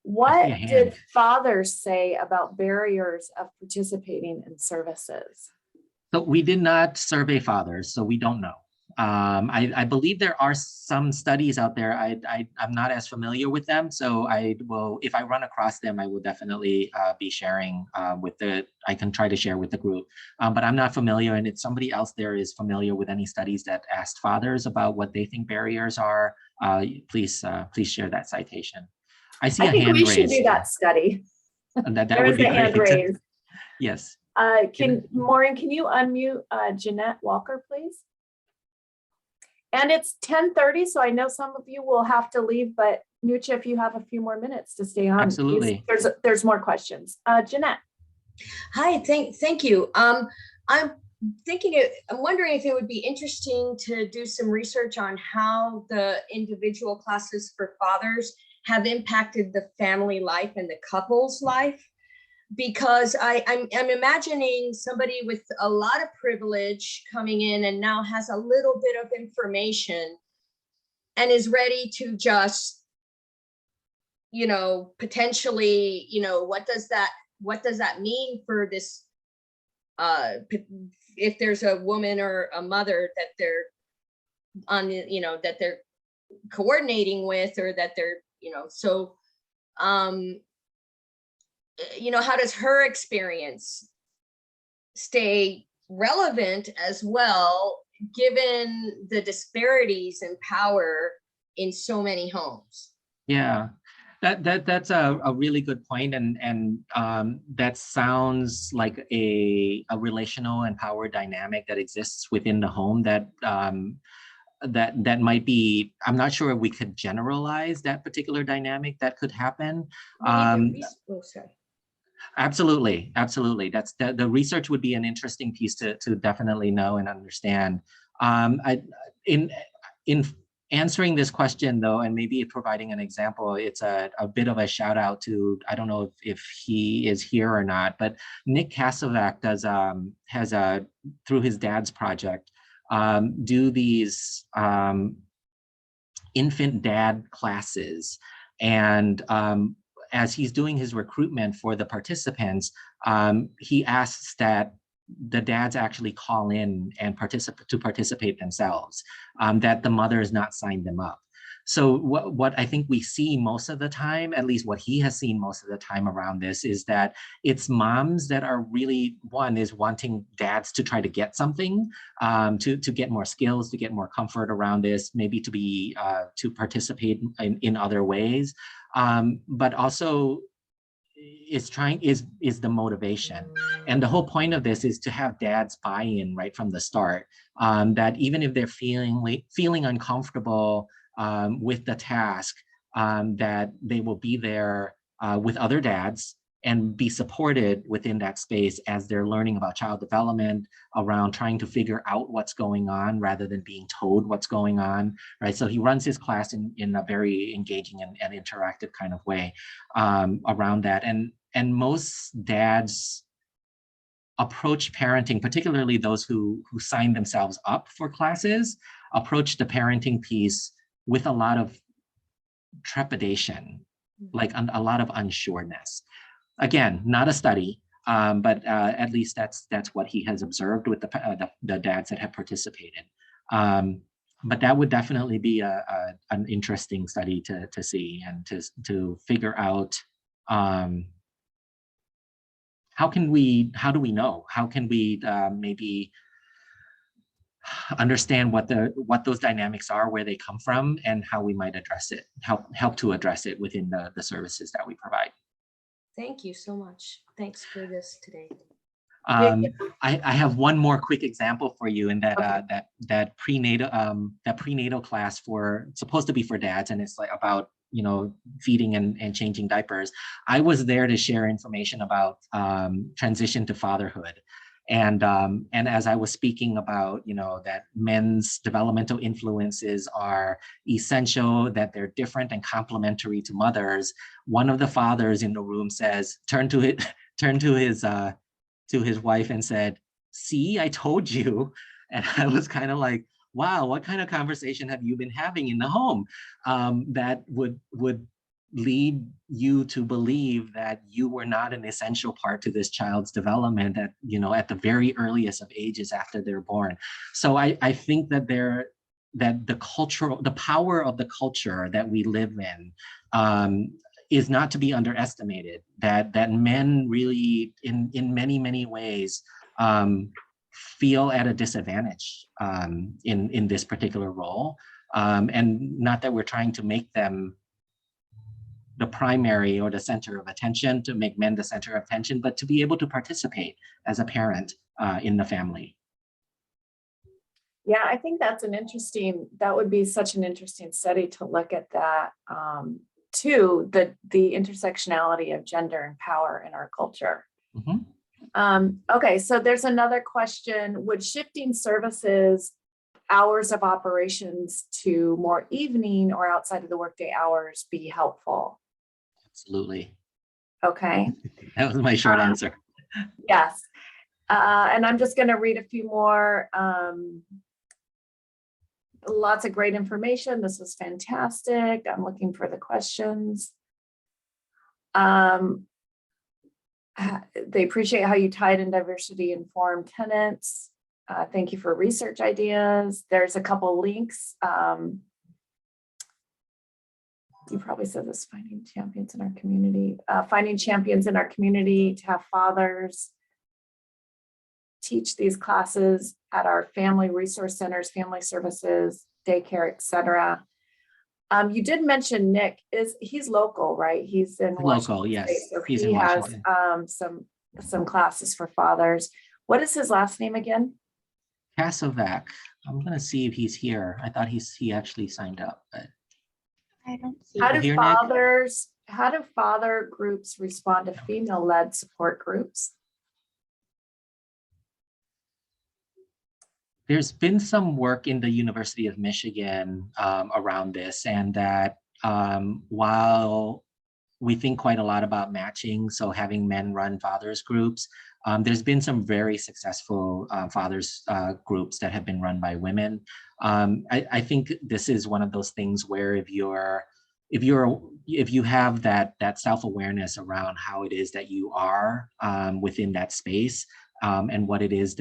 S1: What did fathers say about barriers of participating in services?
S2: So we did not survey fathers, so we don't know. I believe there are some studies out there. I'm not as familiar with them, so I will, if I run across them, I will definitely be sharing I can try to share with the group. But I'm not familiar, and if somebody else there is familiar with any studies that asked fathers about what they think barriers are, please share that citation. I see a hand raised. I think we should
S1: do that study.
S2: That would be great. Hand raised. Yes.
S1: Maureen, can you unmute Jeanette Walker, please? And it's 10:30, so I know some of you will have to leave, but Nucha, if you have a few more minutes to stay on,
S2: absolutely.
S1: There's more questions. Jeanette.
S3: Hi, thank you. I'm wondering if it would be interesting to do some research on how the individual classes for fathers have impacted the family life and the couple's life, because I'm imagining somebody with a lot of privilege coming in and now has a little bit of information and is ready to just, potentially, what does that mean for this, if there's a woman or a mother that they're on, that they're coordinating with, or that they're, how does her experience stay relevant as well, given the disparities in power in so many homes?
S2: Yeah, that's a really good point, and that sounds like a relational and power dynamic that exists within the home that might be, I'm not sure if we could generalize that particular dynamic that could happen. Absolutely. That's the research would be an interesting piece to definitely know and understand. In answering this question though, and maybe providing an example, it's a bit of a shout out to, I don't know if he is here or not, but Nick Kasavac has through his dad's project, do these infant dad classes. And as he's doing his recruitment for the participants, he asks that the dads actually call in and participate themselves, that the mothers not sign them up. So what I think we see most of the time, at least what he has seen most of the time around this, is that it's moms that are really, one is wanting dads to try to get something, to get more skills, to get more comfort around this, maybe to be to participate in other ways, but also is the motivation. And the whole point of this is to have dads buy in right from the start, that even if they're feeling uncomfortable with the task that they will be there with other dads and be supported within that space as they're learning about child development, around trying to figure out what's going on rather than being told what's going on, right? So he runs his class in a very engaging and interactive kind of way around that. And most dads approach parenting, particularly those who sign themselves up for classes, approach the parenting piece with a lot of trepidation, like a lot of unsureness. Again, not a study, but at least that's what he has observed with the dads that have participated. But that would definitely be an interesting study to see and to figure out how do we know? How can we maybe understand what those dynamics are, where they come from, and how we might address it, help to address it within the services that we provide.
S3: Thank you so much. Thanks for this today.
S2: I have one more quick example for you, in that that prenatal class supposed to be for dads, and it's like about feeding and changing diapers. I was there to share information about transition to fatherhood. And as I was speaking about, that men's developmental influences are essential, that they're different and complementary to mothers, one of the fathers in the room turned to his wife and said, "See, I told you." And I was kind of like, wow, what kind of conversation have you been having in the home that would lead you to believe that you were not an essential part to this child's development at the very earliest of ages after they're born? So I think that the power of the culture that we live in is not to be underestimated. That men really, in many ways, feel at a disadvantage in this particular role, and not that we're trying to make them the primary or the center of attention, to make men the center of attention, but to be able to participate as a parent in the family.
S1: Yeah, I think that would be such an interesting study to look at that too, the intersectionality of gender and power in our culture.
S2: Mm-hmm.
S1: Okay, so there's another question. Would shifting services hours of operations to more evening or outside of the workday hours be helpful?
S2: Absolutely.
S1: Okay.
S2: That was my short answer.
S1: Yes. And I'm just going to read a few more. Lots of great information. This was fantastic. I'm looking for the questions. They appreciate how you tied in diversity-informed tenants. Thank you for research ideas. There's a couple links. You probably said this, finding champions in our community. Finding champions in our community to have fathers teach these classes at our family resource centers, family services, daycare, etc. You did mention Nick. He's local, right? He's in
S2: local,
S1: Washington
S2: yes.
S1: State, so
S2: He's
S1: he
S2: in
S1: has some classes for fathers. What is his last name again?
S2: Kasovac. I'm gonna see if he's here. I thought he actually signed up, but
S4: I don't see.
S1: How do father groups respond to female-led support groups?
S2: There's been some work in the University of Michigan around this, and that while we think quite a lot about matching, so having men run fathers groups, there's been some very successful fathers groups that have been run by women. I think this is one of those things where if you have that self-awareness around how it is that you are within that space, and what it is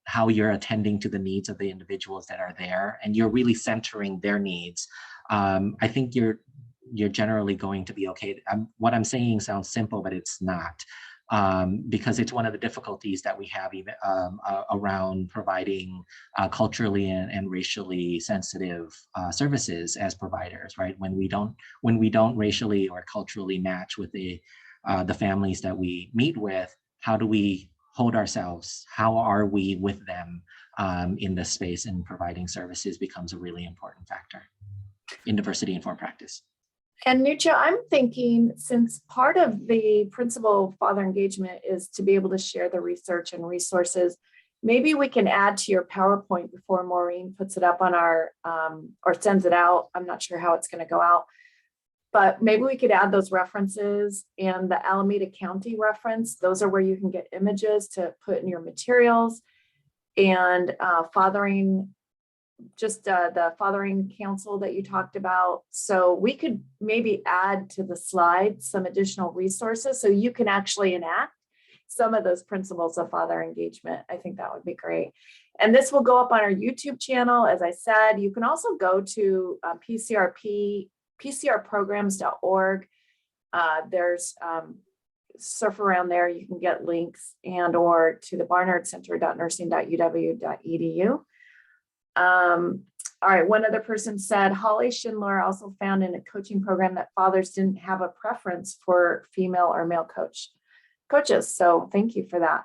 S2: how you're attending to the needs of the individuals that are there, and you're really centering their needs, I think you're generally going to be okay. What I'm saying sounds simple, but it's not, because it's one of the difficulties that we have even around providing culturally and racially sensitive services as providers, right? When we don't racially or culturally match with the families that we meet with, how do we hold ourselves? How are we with them in this space, and providing services becomes a really important factor. in diversity-informed practice.
S1: And Nucha, I'm thinking, since part of the principle of father engagement is to be able to share the research and resources, maybe we can add to your PowerPoint before Maureen puts it up on our, or sends it out. I'm not sure how it's going to go out, but maybe we could add those references, and the Alameda County reference. Those are where you can get images to put in your materials, and fathering, just the fathering council that you talked about. So we could maybe add to the slides some additional resources so you can actually enact some of those principles of father engagement. I think that would be great. And this will go up on our YouTube channel. As I said, you can also go to pcrprograms.org. There's surf around there. You can get links, and or to the Barnard Center.nursing.uw.edu. All right, one other person said, Holly Schindler also found in a coaching program that fathers didn't have a preference for female or male coaches. So thank you for that.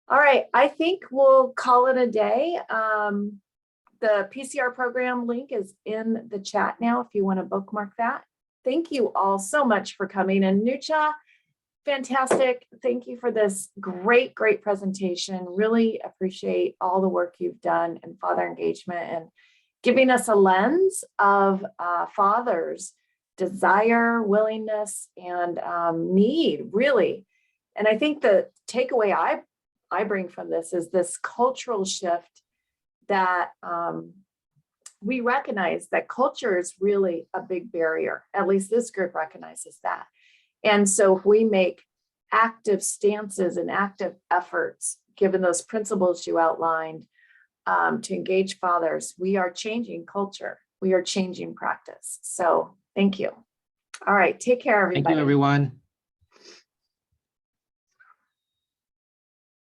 S1: All right, I think we'll call it a day. The PCR program link is in the chat now if you want to bookmark that. Thank you all so much for coming. And Nucha, fantastic. Thank you for this great presentation. Really appreciate all the work you've done in father engagement and giving us a lens of fathers' desire, willingness, and need, really. And I think the takeaway I bring from this is this cultural shift that we recognize that culture is really a big barrier. At least this group recognizes that. And so if we make active stances and active efforts, given those principles you outlined, to engage fathers, we are changing culture. We are changing practice. So thank you. All right, take care, everybody.
S2: Thank you, everyone.